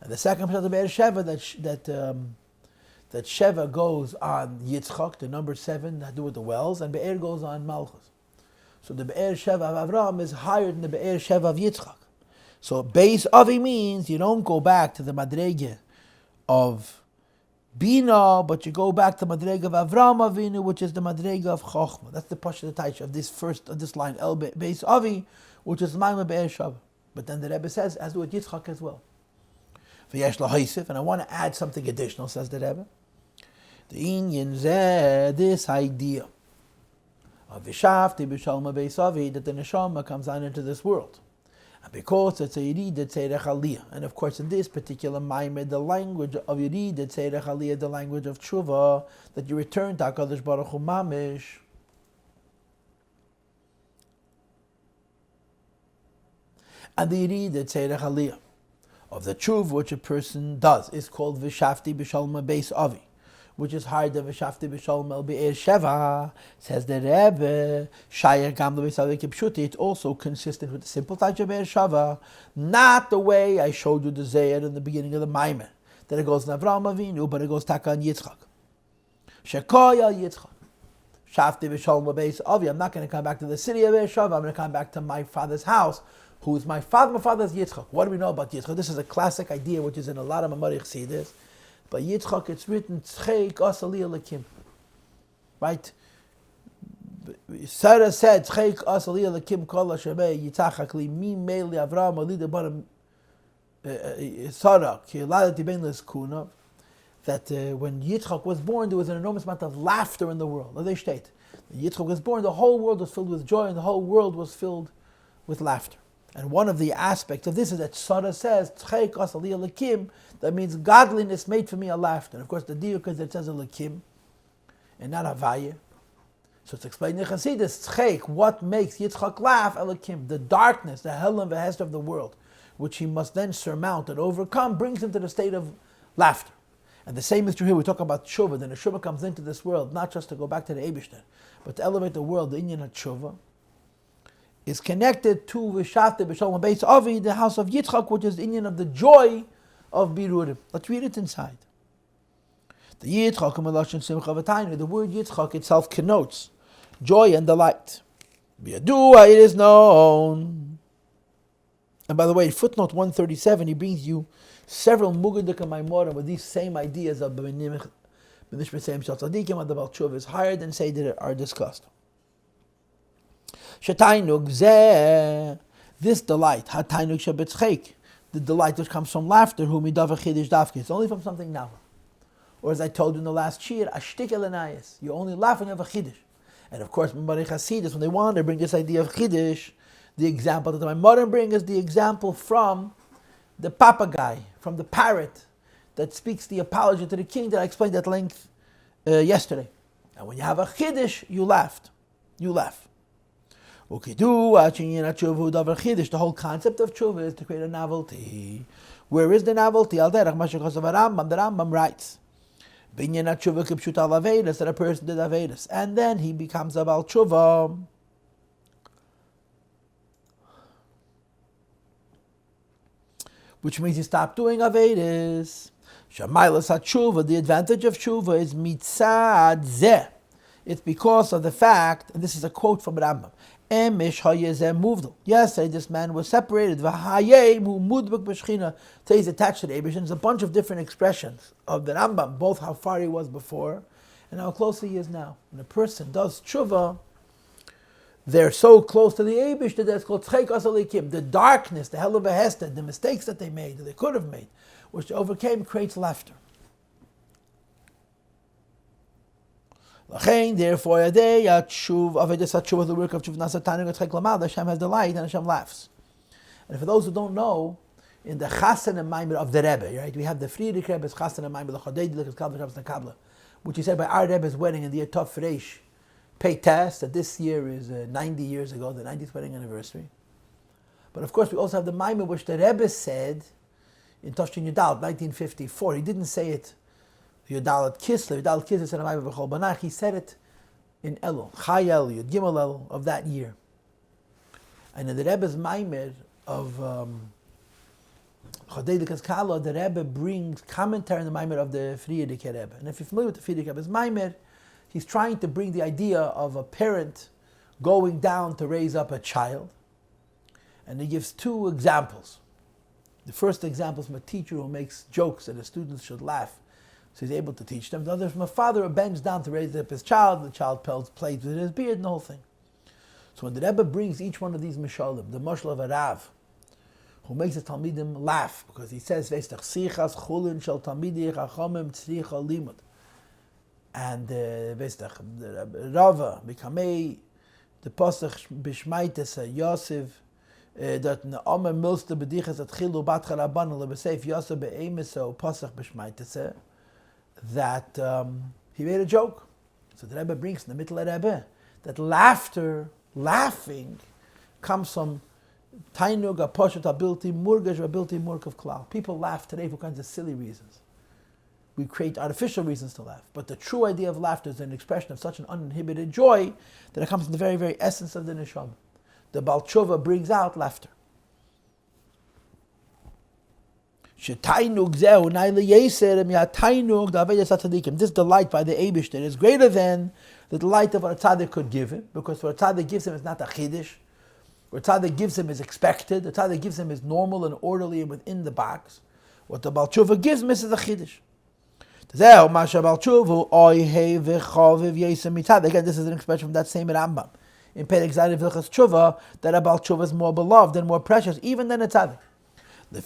And the second part of the Be'er Sheva that Sheva goes on Yitzchak, the number 7, that do with the wells, and Be'er goes on Malchus. So the Be'er Sheva of Avraham is higher than the Be'er Sheva of Yitzchak. So Beis Avi means you don't go back to the Madrege of Bina, but you go back to Madrega of Avraham Avinu, which is the Madrega of Chochmah. That's the Pasha Taich of this line, El Beis Avi, which is Maamar Be'er Shava. But then the Rebbe says, as with Yitzchak as well. V'yesh lahaisif, and I want to add something additional, says the Rebbe. The inyan zeh, this idea of Vishavti Bishalom Beis Avi, that the neshama comes on into this world. And because it's a Yerid Tzerech Aliyah, and of course in this particular Maamar, the language of Yerid Tzerech Aliyah, the language of Teshuvah, that you return to HaKadosh Baruch Hu Mamish. And the Yerid Tzerech Aliyah of the Teshuvah which a person does is called Vishavti Bishalom Beis Avi, which is higher than Vishavti Bishalom El Be'er Sheva, says the Rebbe. Shayach Gam Be'er Sheva Kipshuti. It's also consistent with the simple type of Be'er Sheva, not the way I showed you the Zayar in the beginning of the Maamar, that it goes in Avraham Avinu, but it goes Taka on Yitzchak. Shekoya Yitzchak. Shavti Bishalom Beis Avi. I'm not going to come back to the city of Be'er Sheva. I'm going to come back to my father's house, who is my father. My father's Yitzchak. What do we know about Yitzchak? This is a classic idea which is in a lot of Maamar Chassidus. By Yitzchak, it's written Tzcheik Asaliyah Lakim. Right? Sarah said Tzcheik Asaliyah Lakim Kol Hashem Yitzchak Li Mi Meili Avraham Alida Baram Sarah Ki Ladati Ben Leskuna. That when Yitzchak was born, there was an enormous amount of laughter in the world. They state when Yitzchak was born, the whole world was filled with joy, and the whole world was filled with laughter. And one of the aspects of this is that Sarah says, Tzcheik Asaliyah Lakim, that means godliness made for me a laughter. And of course the diuk is that it says a Lakim, and not Havaya. So it's explained in Chassidus, Tzcheik, what makes Yitzchak laugh, Lakim, the darkness, the hell and vehest of the world, which he must then surmount and overcome, brings him to the state of laughter. And the same is true here. We talk about Teshuvah. Then the Teshuvah comes into this world, not just to go back to the Eibishter, but to elevate the world, the inyan of Teshuvah is connected to Vishavti Bishalom Beis Avi, the house of Yitzchak, which is the inyan of the joy of Birurim. Let's read it inside. The Yitzchak, the word Yitzchak itself connotes joy and delight. Biyadua, it is known And by the way, footnote 137, he brings you several Mugadik Maimorim with these same ideas of B'nishma Seim Shal Tzadikim and the Baal Tshuva is higher than say that are discussed. Shatainug Zeh, this delight, Hatainug Shabetzchek, the delight which comes from laughter, who midav chidish davke. It's only from something now. Or as I told you in the last shir, ashtik elenayis. You only laugh when you have a chiddush. And of course, when they want to bring this idea of chiddush, the example that my mother brings is the example from the papagay, from the parrot that speaks the apology to the king that I explained at length yesterday. And when you have a chiddush, you laughed. You laugh. The whole concept of tshuva is to create a novelty. Where is the novelty? The Rambam writes, that a person did Avedis, and then he becomes a Baal Tshuva. Which means he stopped doing Avedis. The advantage of tshuva is mitzad zeh. It's because of the fact, and this is a quote from Rambam, yesterday this man was separated. Today he's attached to the Eibush. There's a bunch of different expressions of the Rambam, both how far he was before and how close he is now. When a person does tshuva, they're so close to the Eibush that it's called tzchek asalikim. The darkness, the hell of a hesed, the mistakes that they made, that they could have made, which they overcame, creates laughter. Therefore, the work of tshuva, Hashem has delight and Hashem laughs. And for those who don't know, in the Chasen and Maamar of the Rebbe, right, we have the Friedrich Rebbe's Chasen and Maamar, the Chodei Kabbalah, which he said by our Rebbe's wedding in the year Tov Reish Pei Tes, that this year is 90 years ago, the 90th wedding anniversary. But of course, we also have the Maamar which the Rebbe said in Tashkin Yudal, 1954. He didn't say it Yudalat Kislev. Yudalat Kislev said Maamar B'chol Banach. He said it in Elul, Chai Elul, Yud Gimel Elul of that year. And in the Rebbe's Maamar of Chodei Kala, the Rebbe brings commentary on the Maamar of the Friedrich Rebbe. And if you're familiar with the Friedrich Rebbe's Maamar, he's trying to bring the idea of a parent going down to raise up a child. And he gives two examples. The first example is from a teacher who makes jokes that the students should laugh, so he's able to teach them. The other is from a father who bends down to raise up his child. The child plays with his beard and the whole thing. So when the Rebbe brings each one of these mishalim, the mashal of a Rav, who makes the Talmidim laugh, because he says, Veistach sichas chulin shel Talmidei chachamim tzricha limud. And Veistach Rava, Bikamei, the Pasach Bishmaitesa, Yosef, that Omer Milster Bedichas at Chilu Batcha Rabban Lebeseif Yosef Be'emeso Pasach Bishmaitesa, that he made a joke. So the Rebbe brings in the middle of the Rebbe that laughing, comes from Tainug Aposhet Abilti Murgash Abilti Murkav Klal. People laugh today for kinds of silly reasons. We create artificial reasons to laugh. But the true idea of laughter is an expression of such an uninhibited joy that it comes from the very, very essence of the neshama. The Baal Tshuva brings out laughter. This delight by the Eibishter is greater than the delight of what a tzaddik could give him, because what a tzaddik gives him is not a chiddush. What a tzaddik gives him is expected. What a tzaddik gives him is normal and orderly and within the box. What the Baal Tshuva gives him is a chiddush. Again, this is an expression from that same Rambam in Perek Zayin Vilchas Tshuva, that a Baal Tshuva is more beloved and more precious even than a tzaddik. The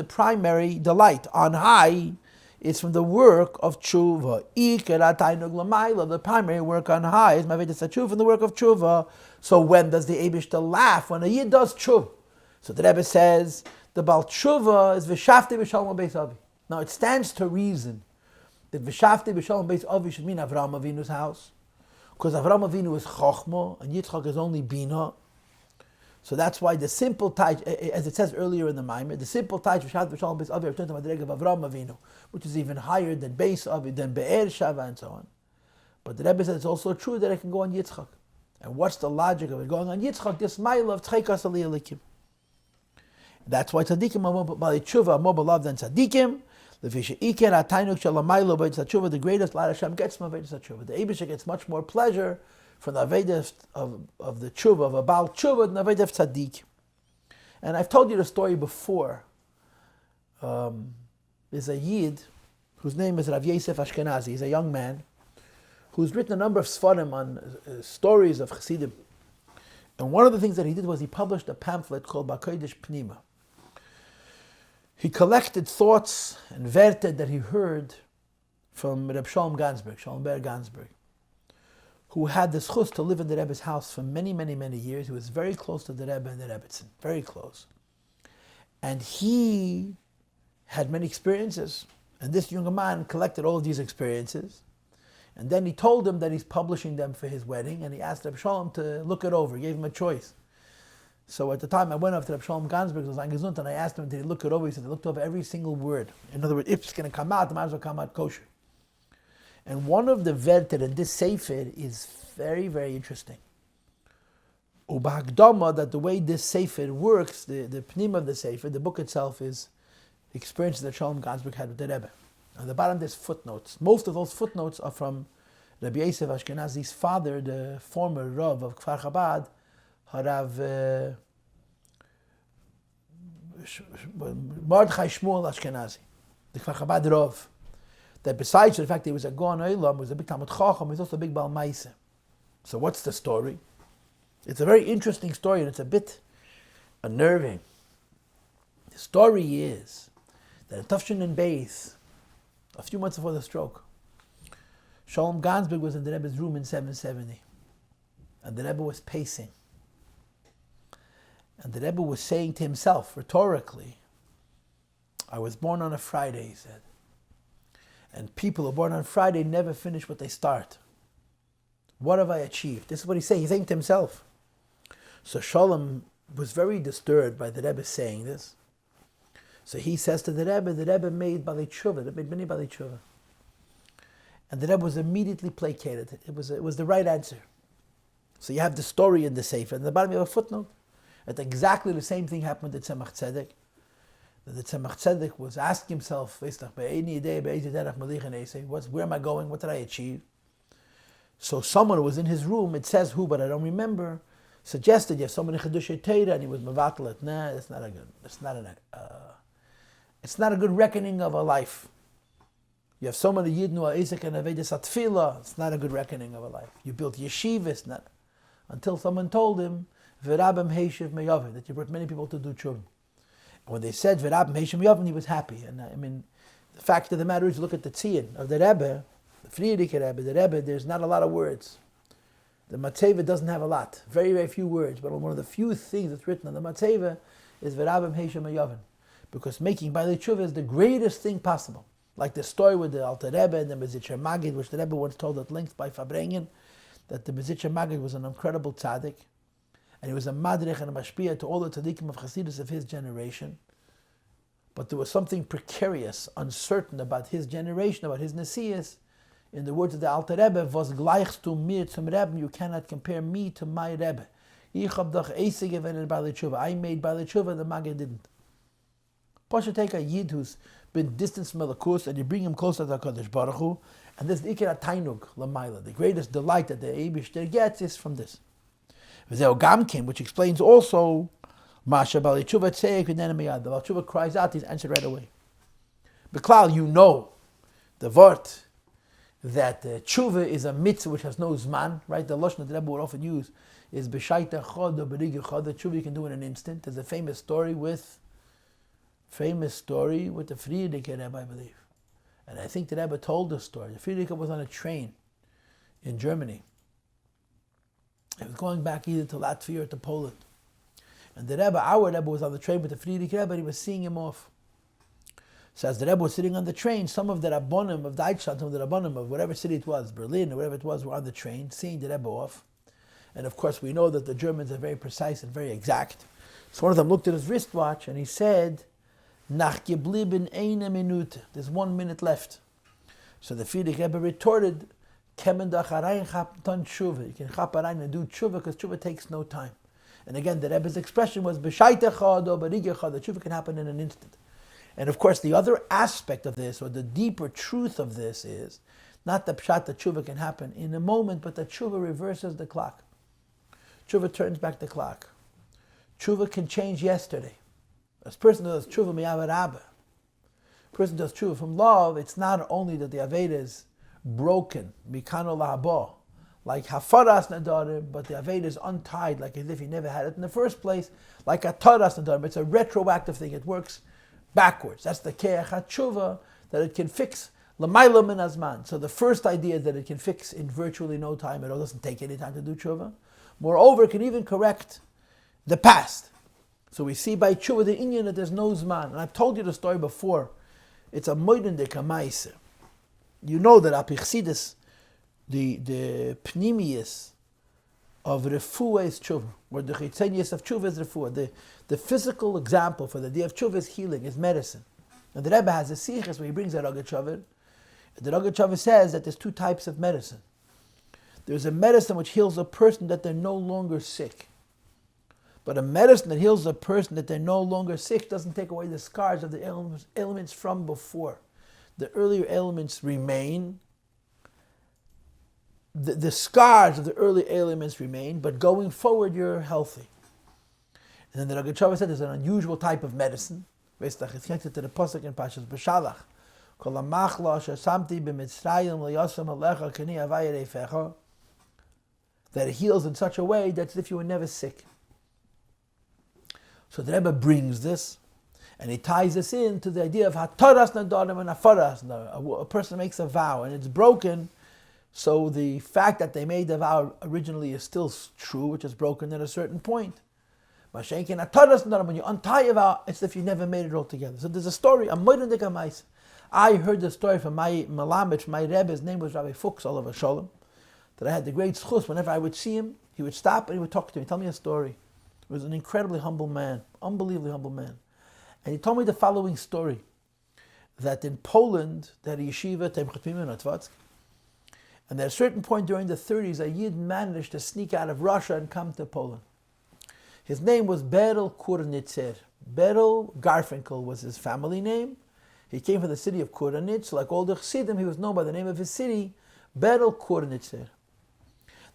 primary delight on high is from the work of tshuva. The primary work on high is from the work of tshuva. So when does the Eibishter laugh? When a yid does tshuva. So the Rebbe says the Baal Tshuva is Vishavti Bishalom Beis Avi. Now it stands to reason that Vishavti Bishalom Beis Avi should mean Avraham Avinu's house, because Avraham Avinu is Chochma and Yitzchak is only Bina. So that's why the simple taich, as it says earlier in the Maamar, the simple taich Vishavti Bishalom Beis Avi returns to Madrega of Avraham Avinu, which is even higher than Beis Avi, than Be'er Shava and so on. But the Rebbe says it's also true that it can go on Yitzchak. And what's the logic of it going on Yitzchak? This mile of Tzcheikas Aliyah. That's why tzaddikim are more beloved than tzaddikim. The greatest light Hashem gets from Avodas Tshuva. The Eibusha gets much more pleasure from the Avodah of the Teshuvah, of a Baal Teshuvah, and the Avodah of Tzaddik. And I've told you the story before. There's a Yid whose name is Rav Yosef Ashkenazi. He's a young man who's written a number of Sfarim on stories of Chassidim. And one of the things that he did was he published a pamphlet called Bakodesh Pnima. He collected thoughts and verted that he heard from Reb Shalom Gansberg, Shalom Ber Gansberg, who had the schus to live in the Rebbe's house for many, many, many years. He was very close to the Rebbe and the Rebbetzin, very close. And he had many experiences. And this young man collected all of these experiences. And then he told him that he's publishing them for his wedding. And he asked Reb Shalom to look it over. He gave him a choice. So at the time I went up to Reb Shalom Gansberg, it was Gesund, and I asked him, did he look it over? He said, he looked over every single word. In other words, if it's going to come out, it might as well come out kosher. And one of the verted in this sefer is very, very interesting. Ubahagdama, that the way this sefer works, the pnim of the sefer, the book itself, is experiences that Shalom Gansberg had with the Rebbe. On the bottom there's footnotes. Most of those footnotes are from Rabbi Yosef Ashkenazi's father, the former Rav of Kfar Chabad, Harav Mordechai Shmuel Ashkenazi, the Kfar Chabad Rav. That besides the fact that he was a Gaon Olam, was a big Talmud Chacham, he was also a big Baal Maaseh. So what's the story? It's a very interesting story, and it's a bit unnerving. The story is that in Tafshin and Beis, a few months before the stroke, Shalom Gansberg was in the Rebbe's room in 770. And the Rebbe was pacing. And the Rebbe was saying to himself, rhetorically, I was born on a Friday, he said. And people who are born on Friday never finish what they start. What have I achieved? This is what he's saying. He's saying to himself. So Shalom was very disturbed by the Rebbe saying this. So he says to the Rebbe made Balei Teshuvah, the Rebbe made many Balei Teshuvah. And the Rebbe was immediately placated. It was the right answer. So you have the story in the Sefer, and at the bottom you have a footnote. That exactly the same thing happened to Tzemach Tzedek. That the Tzemach Tzedek was asking himself, where am I going? What did I achieve? So someone who was in his room, it says who, but I don't remember, suggested you have someone in Chedushay Torah, and he was mevatel it. Nah, it's not a good reckoning of a life. You have someone in Yidnu Isaac and Avedis Atfila. It's not a good reckoning of a life. You built yeshivas, not until someone told him V'rabim Heishiv Meyavin, that you brought many people to do tshuva. And when they said V'rabim Heishiv Meyavin, he was happy. And I mean, the fact of the matter is, look at the tzion of the Rebbe, the Friedrich Rebbe, the Rebbe. There's not a lot of words. The Matzeva doesn't have a lot, very, very few words. But one of the few things that's written on the Matzeva is V'rabim Heishiv Meyavin, because making Balei Teshuvah is the greatest thing possible. Like the story with the Alter Rebbe and the Mezitcher Magid, which the Rebbe once told at length by Fabrengen, that the Mezitcher Magid was an incredible tzaddik, and he was a madrich and a mashpia to all the tzaddikim of Chassidus of his generation. But there was something precarious, uncertain about his generation, about his Nesias. In the words of the Alter Rebbe, was gleichst du mir zum Rebbe, you cannot compare me to my Rebbe. Ich hab doch eise gewinnen Balei Teshuvah. I made Balei Teshuvah, the Magid didn't. Pasha take a Yid who's been distanced from Elokus, and you bring him closer to HaKadosh Baruch Hu, and this Ikar Tainug Lamaila, the greatest delight that the Eibishter gets is from this. V'zeo Gamkin, which explains also Masha Balei Teshuvah Tzeik V'nena Miyad. The Balei Teshuvah cries out, he's answered right away. Beklal, you know the word that Teshuvah is a mitzvah which has no zman, right? The lashon that the Rebbe would often use is B'shaita Chod or B'rigi Chod. The Teshuvah you can do in an instant. There's a famous story with the Friedrich Rebbe, I believe. And I think the Rebbe told the story. The Friedrich was on a train in Germany. He was going back either to Latvia or to Poland. And the Rebbe, our Rebbe, was on the train with the Friedrich Rebbe, and he was seeing him off. So as the Rebbe was sitting on the train, some of the Rabbonim of Deutschland, some of the Rabbonim of whatever city it was, Berlin or whatever it was, were on the train, seeing the Rebbe off. And of course we know that the Germans are very precise and very exact. So one of them looked at his wristwatch and he said, Nach geblieben eine Minute. There's 1 minute left. So the Friedrich Rebbe retorted, Kemen da charein chap ton tshuva. You can chap arein and do tshuva because tshuva takes no time. And again, the Rebbe's expression was b'shaita chad or b'rigya chad. The tshuva can happen in an instant. And of course, the other aspect of this, or the deeper truth of this, is Not the pshat that tshuva can happen in a moment, but that tshuva reverses the clock. Tshuva turns back the clock. Tshuva can change yesterday. As a person does tshuva mi'avad abba, person does tshuva from love, it's not only that the Aveda is broken, mikano lahabo, like hafaras nadarim, but the Aveda is untied, like as if he never had it in the first place, like a taras nadarim. It's a retroactive thing. It works backwards. That's the keach tshuva, that it can fix l'mayla min azman. So the first idea is that it can fix in virtually no time. It doesn't take any time to do tshuva. Moreover, it can even correct the past. So we see by tshuva the inyan that there's no zman. And I've told you the story before. It's a moiden de kamaise. You know that apichsidis, the pnimius of refuah is tshuva, or the chitzenius of tshuva is refuah. The physical example for the day of tshuva is healing, is medicine. And the Rebbe has a sichas where he brings a Rogatchover. The Rogatchover says that there's two types of medicine. There's a medicine which heals a person that they're no longer sick. But a medicine that heals a person that they're no longer sick doesn't take away the scars of the ailments from before. The earlier ailments remain. The scars of the early ailments remain, but going forward you're healthy. And then the Rogatchover said there's an unusual type of medicine. It's connected to the pasuk in Pashas Bishalom. That it heals in such a way that it's as if you were never sick. So the Rebbe brings this, and he ties this into the idea of hataras nadarim and afaras nadarim. A person makes a vow, and it's broken, so the fact that they made the vow originally is still true, which is broken at a certain point. When you untie a vow, it's as if you never made it all together. So there's a story, a moeden de kamais. I heard the story from my Malamich, my Rebbe, his name was Rabbi Fuchs, Olav Shalom, that I had the great schus. Whenever I would see him, he would stop and he would talk to me, tell me a story. He was an incredibly humble man, unbelievably humble man. And he told me the following story, that in Poland, they had a yeshiva, and at a certain point during the 30s, a Yid managed to sneak out of Russia and come to Poland. His name was Berel Kurnitzer. Berel Garfinkel was his family name. He came from the city of Kurnitz. Like all the Chassidim, he was known by the name of his city, Berel Kurnitzer.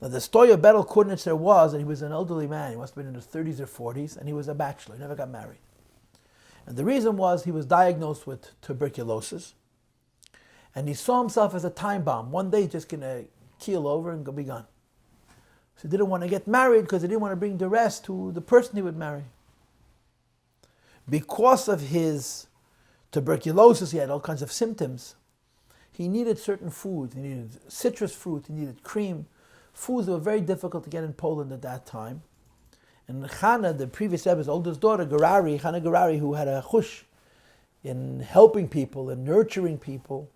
Now the story of Berel Kurnitzer was that he was an elderly man. He must have been in his 30s or 40s, and he was a bachelor. He never got married. And the reason was he was diagnosed with tuberculosis, and he saw himself as a time bomb. One day he's just going to keel over and be gone. So he didn't want to get married because he didn't want to bring duress to the person he would marry. Because of his tuberculosis, he had all kinds of symptoms. He needed certain foods. He needed citrus fruit. He needed cream. Foods that were very difficult to get in Poland at that time. And Chana, the previous Rebbe's oldest daughter, Chana Gerari, who had a chush in helping people and nurturing people,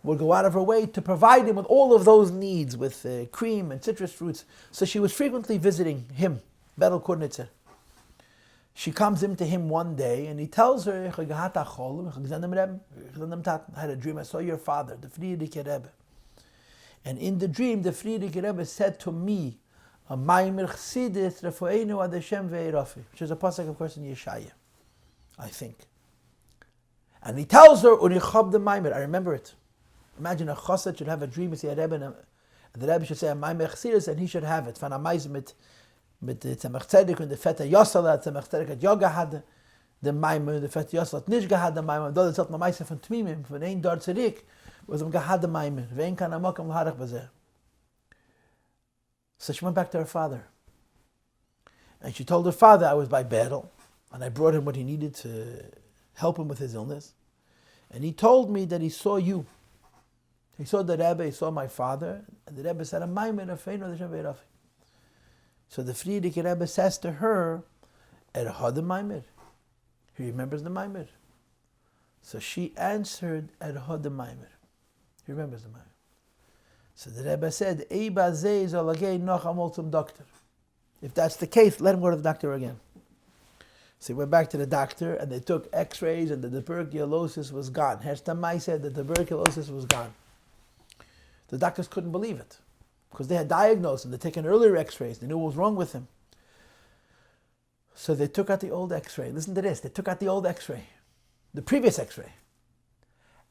would go out of her way to provide him with all of those needs, with cream and citrus fruits. So she was frequently visiting him, Berel Kurnitzer. She comes into him one day and he tells her, I had a dream, I saw your father, the Friedrich Rebbe. And in the dream, the Friedrich Rebbe said to me, a Maamar Chassidus Refueinu ad Hashem ve'irafi, which is a pasuk, of course, in Yeshaya, I think. And he tells her, Unichab the Maamar, I remember it. Imagine a chassid should have a dream, see a Rebbe, and the Rebbe should say a Maamar Chassidus, and he should have it. Van Amaizim mit the Tzemach Tzedek and the Feta Yosala, Tzemach Tzedek at Yoga had the Maamar, the Feta Yosala at Nishga had the Maamar, though it's not Mamaisa von Tmimim, von ein Dar Tzedik, was Gehad the Maamar, ve'en kan amakam l'harach bazeh. So she went back to her father. And she told her father, I was by Berel, and I brought him what he needed to help him with his illness. And he told me that he saw you. He saw the Rebbe, he saw my father, and the Rebbe said, a Maamar Rafeinu Hashem ve'irafi. So the Friedrich Rebbe says to her, Erha the Maamar. He remembers the Maamar. So she answered, Erha the Maamar. He remembers the Maamar. So the Rebbe said, Eiba zeh zolagei noch amol zum doctor. If that's the case, let him go to the doctor again. So he went back to the doctor, and they took x-rays, and the tuberculosis was gone. Herstamai said the tuberculosis was gone. The doctors couldn't believe it, because they had diagnosed him. They taken earlier x-rays. They knew what was wrong with him. So they took out the old x-ray. Listen to this. They took out the old x-ray, the previous x-ray.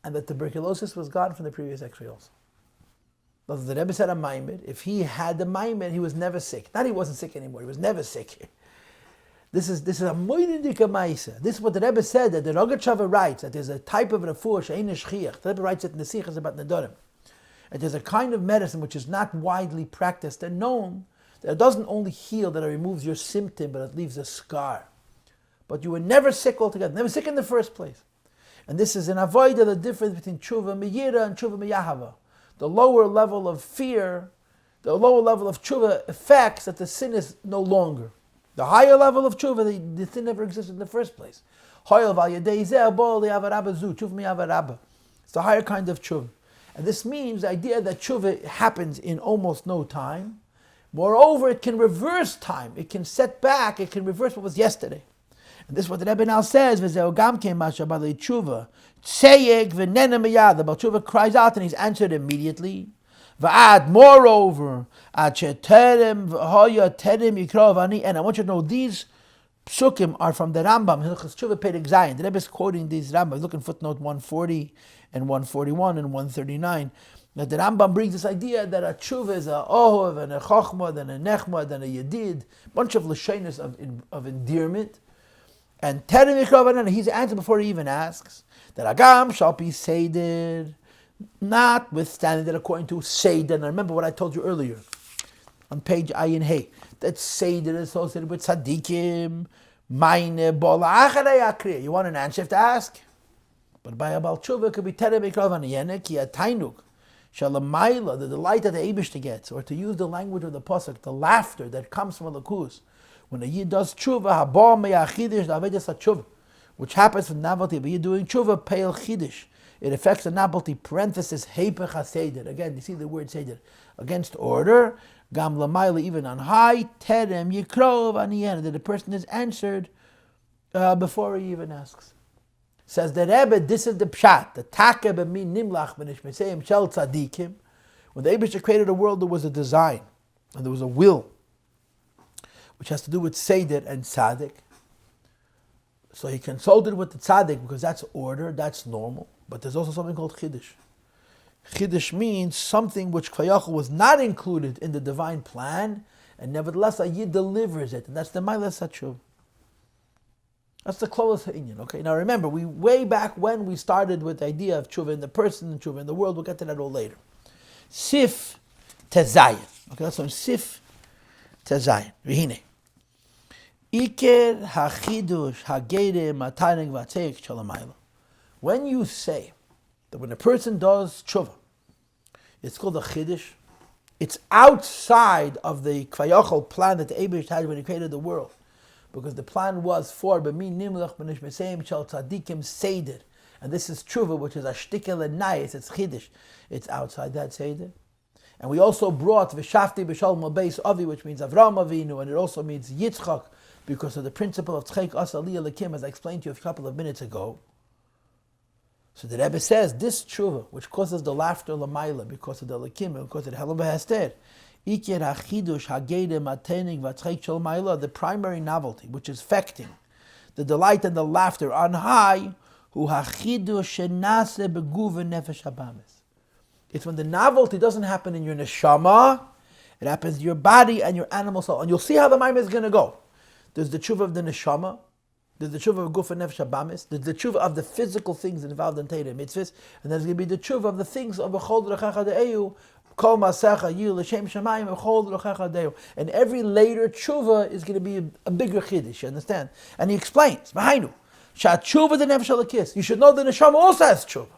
And the tuberculosis was gone from the previous x-ray also. But the Rebbe said a Maamar, if he had the Maamar, he was never sick. Not he wasn't sick anymore, he was never sick. This is a moidendika ma'isa. This is what the Rebbe said, that the Rogatchover writes, that there's a type of refuah she'ein shchiach. The Rebbe writes it in the Sichos about Nedorim. And there's a kind of medicine which is not widely practiced and known, that it doesn't only heal, that it removes your symptom, but it leaves a scar. But you were never sick altogether, never sick in the first place. And this is an avoid of the difference between tshuva meyira and tshuva meyahava. The lower level of fear, the lower level of tshuva affects that the sin is no longer. The higher level of tshuva, the sin never existed in the first place. It's the higher kind of tshuva. And this means the idea that tshuva happens in almost no time. Moreover, it can reverse time. It can set back, it can reverse what was yesterday. And this is what the Rebbe now says, the Baal Tshuva cries out and he's answered immediately. Moreover, and I want you to know these psukim are from the Rambam, Hilchos Tshuva Perek Zayin. The Rebbe is quoting these Rambam. Look in footnote 140 and 141 and 139. That the Rambam brings this idea that a tshuva is a ohov and a chochmah and a nechmah and a yedid, bunch of lashonos of endearment. And terem yikrav, he's answered before he even asks that agam shall be seder, notwithstanding that according to seder. And remember what I told you earlier on page Ayin Hey, that seder is associated with tzaddikim. Meine bola acharei akriya. You want an answer, you have to ask. But by a Baal Tshuva, it could be terem yikrav and yenek ki atainuk. Shalamayla, the delight that the Eibishter gets, or to use the language of the pasuk, the laughter that comes from a lakus. When a Yid does tshuva, haba meyachidish davedas tshuva, which happens from novelty, but you're doing tshuva peil chidish. It affects the novelty. Parenthesis heipech haseder. Again, you see the word seder against order. Gam lamayla, even on high. Terem yikrov aniyen, that the person is answered before he even asks. Says the Rebbe, this is the pshat. The taka b'min nimlach b'nishmeseim shel tzadikim. When the Eibishter created the world, there was a design and there was a will, which has to do with seder and tzaddik. So he consulted with the tzaddik because that's order, that's normal. But there's also something called chiddush. Chiddush means something which kayachol was not included in the divine plan, and nevertheless a Yid delivers it, and that's the mailas hatshuv. That's the closest ha'inyan. Okay, now remember, we way back when we started with the idea of tshuva in the person and tshuva in the world. We'll get to that all later. Sif tezayin. Okay, that's on Sif tezayin. V'hine. Iker hachidush hagere matanig v'atzeik shalamayla. When you say that when a person does tshuva, it's called a chidush. It's outside of the kvayachol plan that the Eibishter had when he created the world. Because the plan was for b'mi nimlach b'nishmeseim shel tzadikim seder, and this is tshuva, which is a shtikel and nayis. It's chiddush. It's outside that seder, and we also brought Vishavti Bishalom Beis Avi, which means Avraham Avinu, and it also means Yitzchak, because of the principle of tzchek asa li elikim, as I explained to you a couple of minutes ago. So the Rebbe says this tshuva, which causes the laughter lamaila because of the elikim, because of the halav hester. The primary novelty, which is affecting the delight and the laughter on high, it's when the novelty doesn't happen in your neshama, it happens in your body and your animal soul. And you'll see how the Maamar is going to go. There's the tshuva of the neshama, there's the tshuva of guf and nefesh habamis, there's the tshuva of the physical things involved in Torah mitzvahs, and there's going to be the tshuva of the things of b'chol rechacha de'eyu, and every later tshuva is going to be a bigger chiddush, you understand? And he explains, you should know the neshama also has tshuva.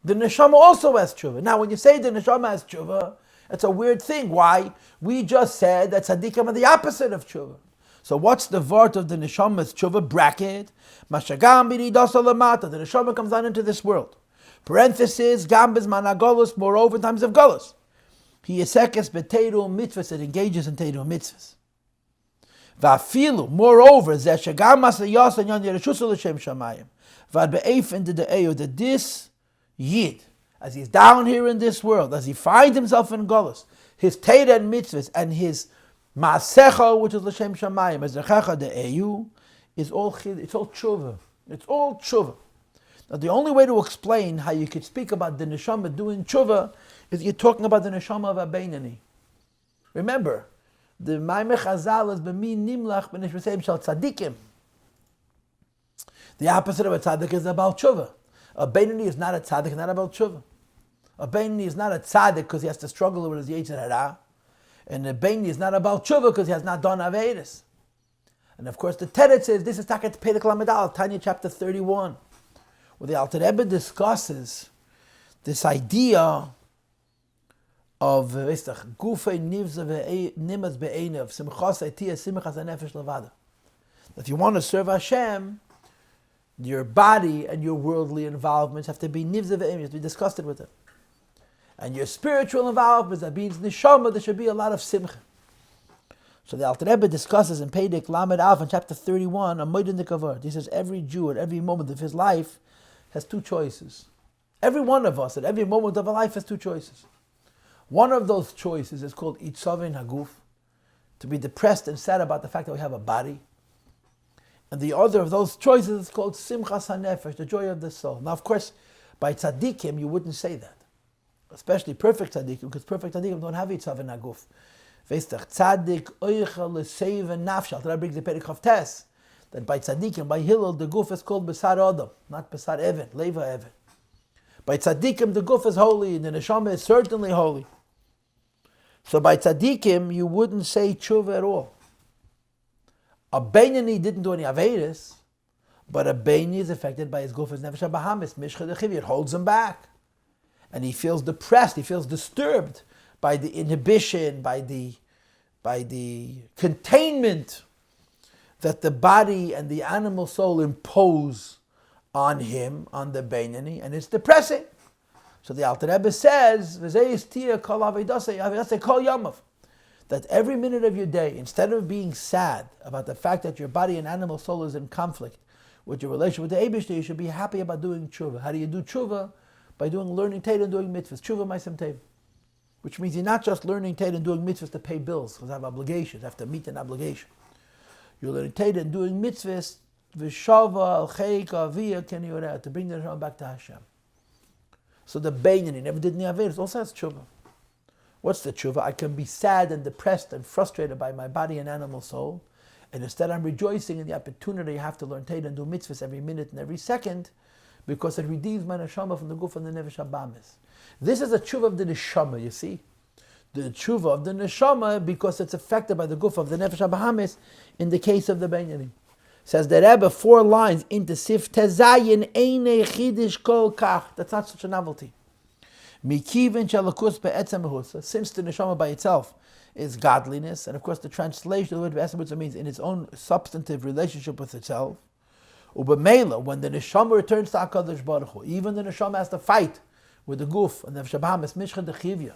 The neshama also has tshuva. Now when you say the neshama has tshuva, it's a weird thing. Why? We just said that tzaddikim are the opposite of tshuva. So what's the vart of the neshama's tshuva? Bracket. The neshama comes down into this world. Parenthesis, gambas managolus, moreover in times of golus. He is sekes beteiru mitzvahs, it engages in teiru mitzvahs. Vafilu, moreover, zeshagam masayos and yon yerushusu l'shem shamayim. Vad be'ef into the eyo, that this yid, as he's down here in this world, as he finds himself in golus, his teira and mitzvahs and his maasecha, which is l'shem shamayim, as the checha the eyu, is all chid, it's all tshuva. It's all tshuva. Now, the only way to explain how you could speak about the neshama doing tshuva is you're talking about the neshama of a Beinani. Remember, the Maamar Chazal is b'mi nimlach b'nishmaseim shel tzadikim. The opposite of a tzaddik is a Baal Tshuva. A Beinani is not a tzaddik, not a Baal Tshuva. A Beinani is not a tzaddik because he has to struggle with his Yetzer Hara. And a Beinani is not a Baal Tshuva because he has not done Averis. And of course the Teretz is, this is Takat Pedek Lamed, Tanya chapter 31, where the Alter Rebbe discusses this idea of Gufei Nivza Nimaz Be'enev, Simchas Etiyah Simchas HaNefesh Levada. If you want to serve Hashem, your body and your worldly involvements have to be nivza ve'em, you have to be disgusted with it. And your spiritual involvements, that means neshama, there should be a lot of simcha. So the Alter Rebbe discusses in Pedek Lamed Alf in chapter 31, a Moedin Dekavod. He says every Jew at every moment of his life has two choices. Every one of us at every moment of our life has two choices. One of those choices is called Itzavin Haguf, to be depressed and sad about the fact that we have a body. And the other of those choices is called Simchas HaNefesh, the joy of the soul. Now, of course, by tzaddikim, you wouldn't say that. Especially perfect tzaddikim, because perfect tzaddikim don't have Yitzav and Aguf. Veistach tzaddik oichel l'seiv and nafshal. That brings the Perek of Tes, that by tzaddikim, by Hillel, the guf is called Besar Adam, not Besar Even, Leva Even. By tzaddikim, the guf is holy, and the neshama is certainly holy. So by tzaddikim, you wouldn't say tshuva at all. A Beinani didn't do any Averis, but a Beinani is affected by his gufas nefesh bahamis, mishcha dechiv. It holds him back. And he feels depressed, he feels disturbed by the inhibition, by the containment that the body and the animal soul impose on him, on the Beinani, and it's depressing. So the Alter Rebbe says, that every minute of your day, instead of being sad about the fact that your body and animal soul is in conflict with your relation with the Eibishter, you should be happy about doing tshuva. How do you do tshuva? By learning Torah and doing mitzvahs. Tshuva ma'asem tov. Which means you're not just learning Torah and doing mitzvahs to pay bills, because I have obligations, I have to meet an obligation. You're learning Torah and doing mitzvahs, v'shava al-cheik aviyah keni yoreh, to bring the neshama back to Hashem. So the Beinani never did any Averis, also has tshuva. What's the tshuva? I can be sad and depressed and frustrated by my body and animal soul, and instead I'm rejoicing in the opportunity I have to learn Torah and do mitzvahs every minute and every second, because it redeems my neshama from the guf and the nefesh habamis. This is a tshuva of the neshama, you see. The tshuva of the neshama, because it's affected by the guf of the nefesh habamis in the case of the Beinani. Says the Rebbe, 4 lines into Sif Tezayin Eine Chidish Kol Kach. That's not such a novelty. Mikivin Shalakus Be'etzem Mehusa. Since the neshama by itself is godliness, and of course the translation of the word Be'etzem means in its own substantive relationship with itself. Ubemela, when the neshama returns to HaKadosh Baruch Hu, even the neshama has to fight with the guf and the Shabahamis Mishcha Dechivya,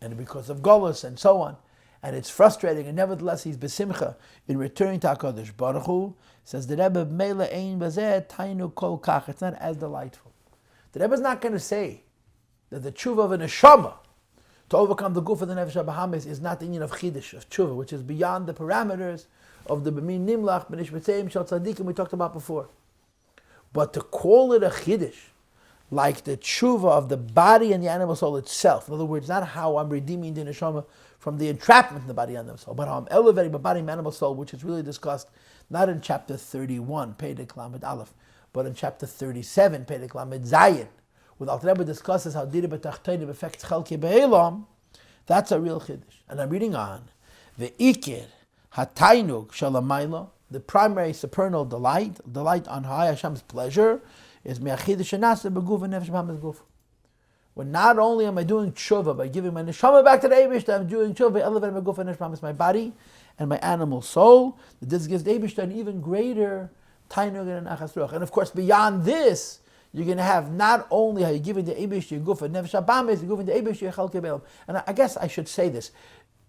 and because of Golus and so on, and it's frustrating, and nevertheless he's besimcha in returning to HaKadosh Baruch Hu. Says the Rebbe, Mela ein bazeh tainu kol kach. It's not as delightful. The Rebbe is not going to say that the tshuva of a neshama to overcome the guf of the nefesh habahamis is not the union of chidish, of tshuva, which is beyond the parameters of the b'min nimlach b'nish b'tzeim shal tzadikim we talked about before. But to call it a chidish, like the tshuva of the body and the animal soul itself, in other words, not how I'm redeeming the neshama from the entrapment in the body and the soul, but how I'm elevating my body and animal soul, which is really discussed not in chapter 31, Pedek Lamed Aleph, but in chapter 37, Pedek Lamed Zayin, where the Alter Rebbe discusses how Dira B'Tachteinim affects Chelke Be'elam. That's a real chiddush. And I'm reading on, the Ikir Hatainug Shalamayla, the primary supernal delight on high Hashem's pleasure, is Me'achidish Shenasa B'Guf and Nefesh B'Hamas Guf. When not only am I doing tshuva by giving my neshama back to the Eibishter, I'm doing tshuva by elevating my guf and neshama, my body and my animal soul. This gives the Eibishter an even greater tainug and achas ruach. And of course, beyond this, you're going to have not only how you're giving the Eibishter your guf and nefesh habamis, you're giving the Eibishter your chelke be'elam. And I guess I should say this.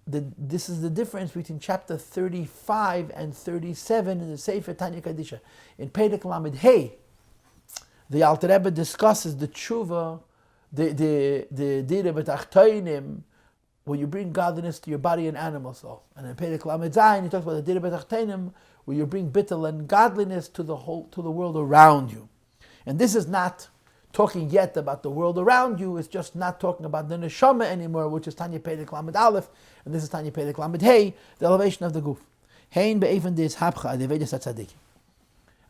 This is the difference between chapter 35 and 37 in the Sefer Tanya Kadisha. In Pedek Lamed Hey, the Alter Rebbe discusses the tshuva, the Dira B'Tachteinim, where you bring godliness to your body and animal soul. And in Pedek Lamed Zayin, he talks about the Dira B'Tachteinim, where you bring bittul and godliness to the world around you. And this is not talking yet about the world around you. It's just not talking about the neshama anymore, which is Tanya Pedek Lamed Aleph, and this is Tanya Pedek Lamed Hey, the elevation of the guf. Hein be'even dis hapcha adevedes atzadik.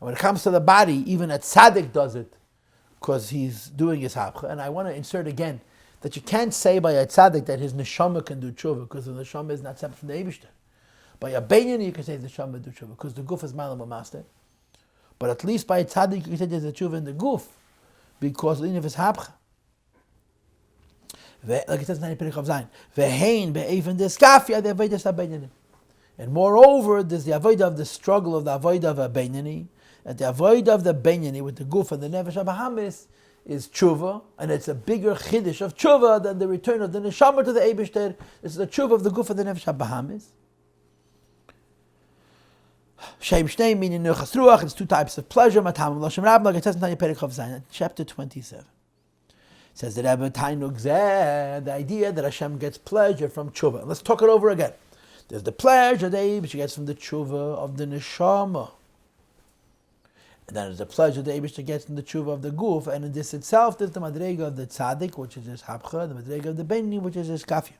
And when it comes to the body, even a tzaddik does it because he's doing his hapcha. And I want to insert again that you can't say by a tzaddik that his neshama can do tshuva because the neshama is not separate from the Eibishter. By a benyan you can say the neshama do tshuva because the guf is malam master. But at least by a tzaddik you can say there's a tshuva in the guf because of his hapcha. Like it says in Perek of Zayin, ve'hein be'even deskafia the avodas habenyanim. And moreover, there's the avodah of the struggle of the avodah of a benyani, and the avodah of the benyani with the guf and the nefesh habahamis is tshuva, and it's a bigger chiddush of tshuva than the return of the neshama to the Eibishter. This is the tshuva of the guf and the nefesh habahamis. Shem shnei meaning nechas ruach. It's two types of pleasure. Matam l'shem rab, like it says in Tanya Perek of Zayin, chapter 27. It says that Rebbe Tainug Zeh, the idea that Hashem gets pleasure from tshuva. Let's talk it over again. There's the pleasure that Eibush gets from the tshuva of the neshama. And then there's the pleasure that Eibush gets from the tshuva of the guf. And in this itself, there's the madrega of the tzaddik, which is his hapcha, the madrega of the beni, which is his kafir.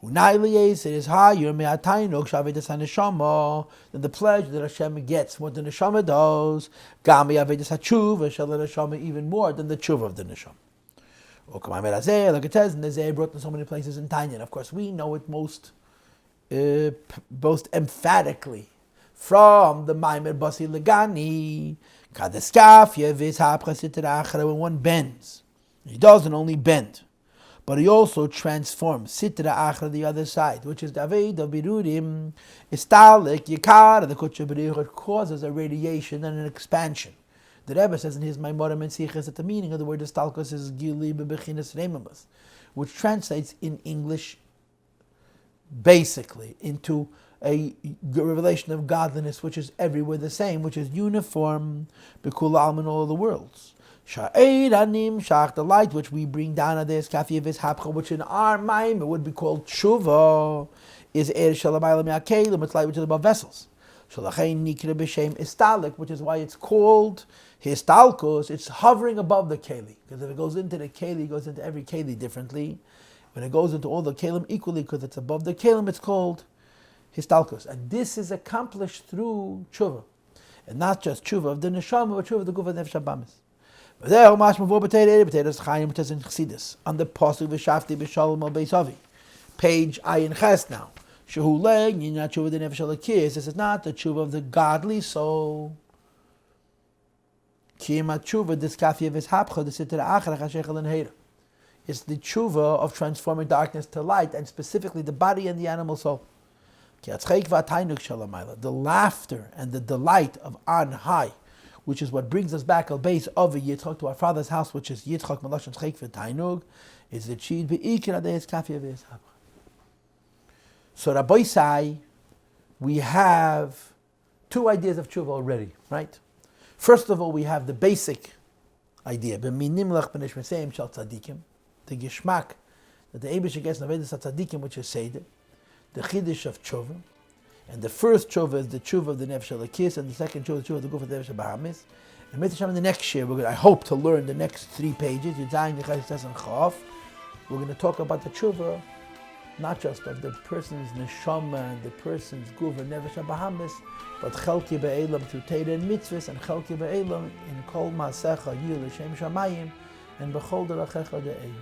It is higher than the pleasure that Hashem gets, what the neshama does. Even more than the tshuva of the neshama. Like it says, and the brought in so many places in Tanya. And of course, we know it most emphatically from the Maamar Basi Legani. When one bends, he doesn't only bend, but he also transforms Sitra Achra, the other side, which is David of Birudim, Istalik, Yikar, the Kutchabrich. It causes a radiation and an expansion. The Rebbe says in his Maamar and Sichas that the meaning of the word Istalkos is Gili Bebechinas Reimamas, which translates in English basically into a revelation of godliness which is everywhere the same, which is uniform, Bekula Alm in all the worlds. Sha'eid Anim Shach, the light which we bring down at this Kafi of his Hapcha, which in our Maim it would be called Tshuva, is Er Shalamayla Me'akelim, it's light which is above vessels. Shalachein Nikra B'Shem Istalik, which is why it's called Histalkos, it's hovering above the Keli. Because if it goes into the Keli, it goes into every Keli differently. When it goes into all the Kalim equally, because it's above the Kalim, it's called Histalkos. And this is accomplished through Tshuva. And not just Tshuva of the Neshama, but Tshuva of the Guf of Nefesh Habamis. Which is in Chassidus. On the Pasuk Vishavti Bishalom al Beisavi. Page Ayin Ches now. Shehu Leg, not Tshuva of the Nefesh Halakis. This is not the Tshuva of the godly soul. Kiyama Tshuva, this Kafi of his Hapcha, the Sitra Achra, Chashechel and Heira. It's the tshuva of transforming darkness to light, and specifically the body and the animal soul. The laughter and the delight of on high, which is what brings us back al beis of Yitzchak to our father's house, which is Yitzchak Malashon Chayk v'Tainug, is achieved be'ikir adayis kafi avayis haba. So Rabbi Sai, we have two ideas of tshuva already, right? First of all, we have the basic idea, b'minimlach b'nishmeseim shal tzadikim, the gishmak that the Eibush gets in Avedas HaTzadikim, which is Seder, the Chiddush of Tshuva, and the first Tshuva is the Tshuva of the Nefesh Halakis, and the second Tshuva is the Tshuva of the Guf of the Nefesh Habahamis. And Mitzvah in the next year, I hope to learn the next 3 pages, Yudzayin, Yechad, Yisas, and Chav. We're going to talk about the Tshuva, not just of the person's Neshama and the person's Guf and Nefesh Habahamis, but Chelki Be'elam through Teira and Mitzvahs, and Chelki Be'elam in Kol Ma'asecha Yil L'Shem Shamayim, and B'chol Derachecha De'eyu.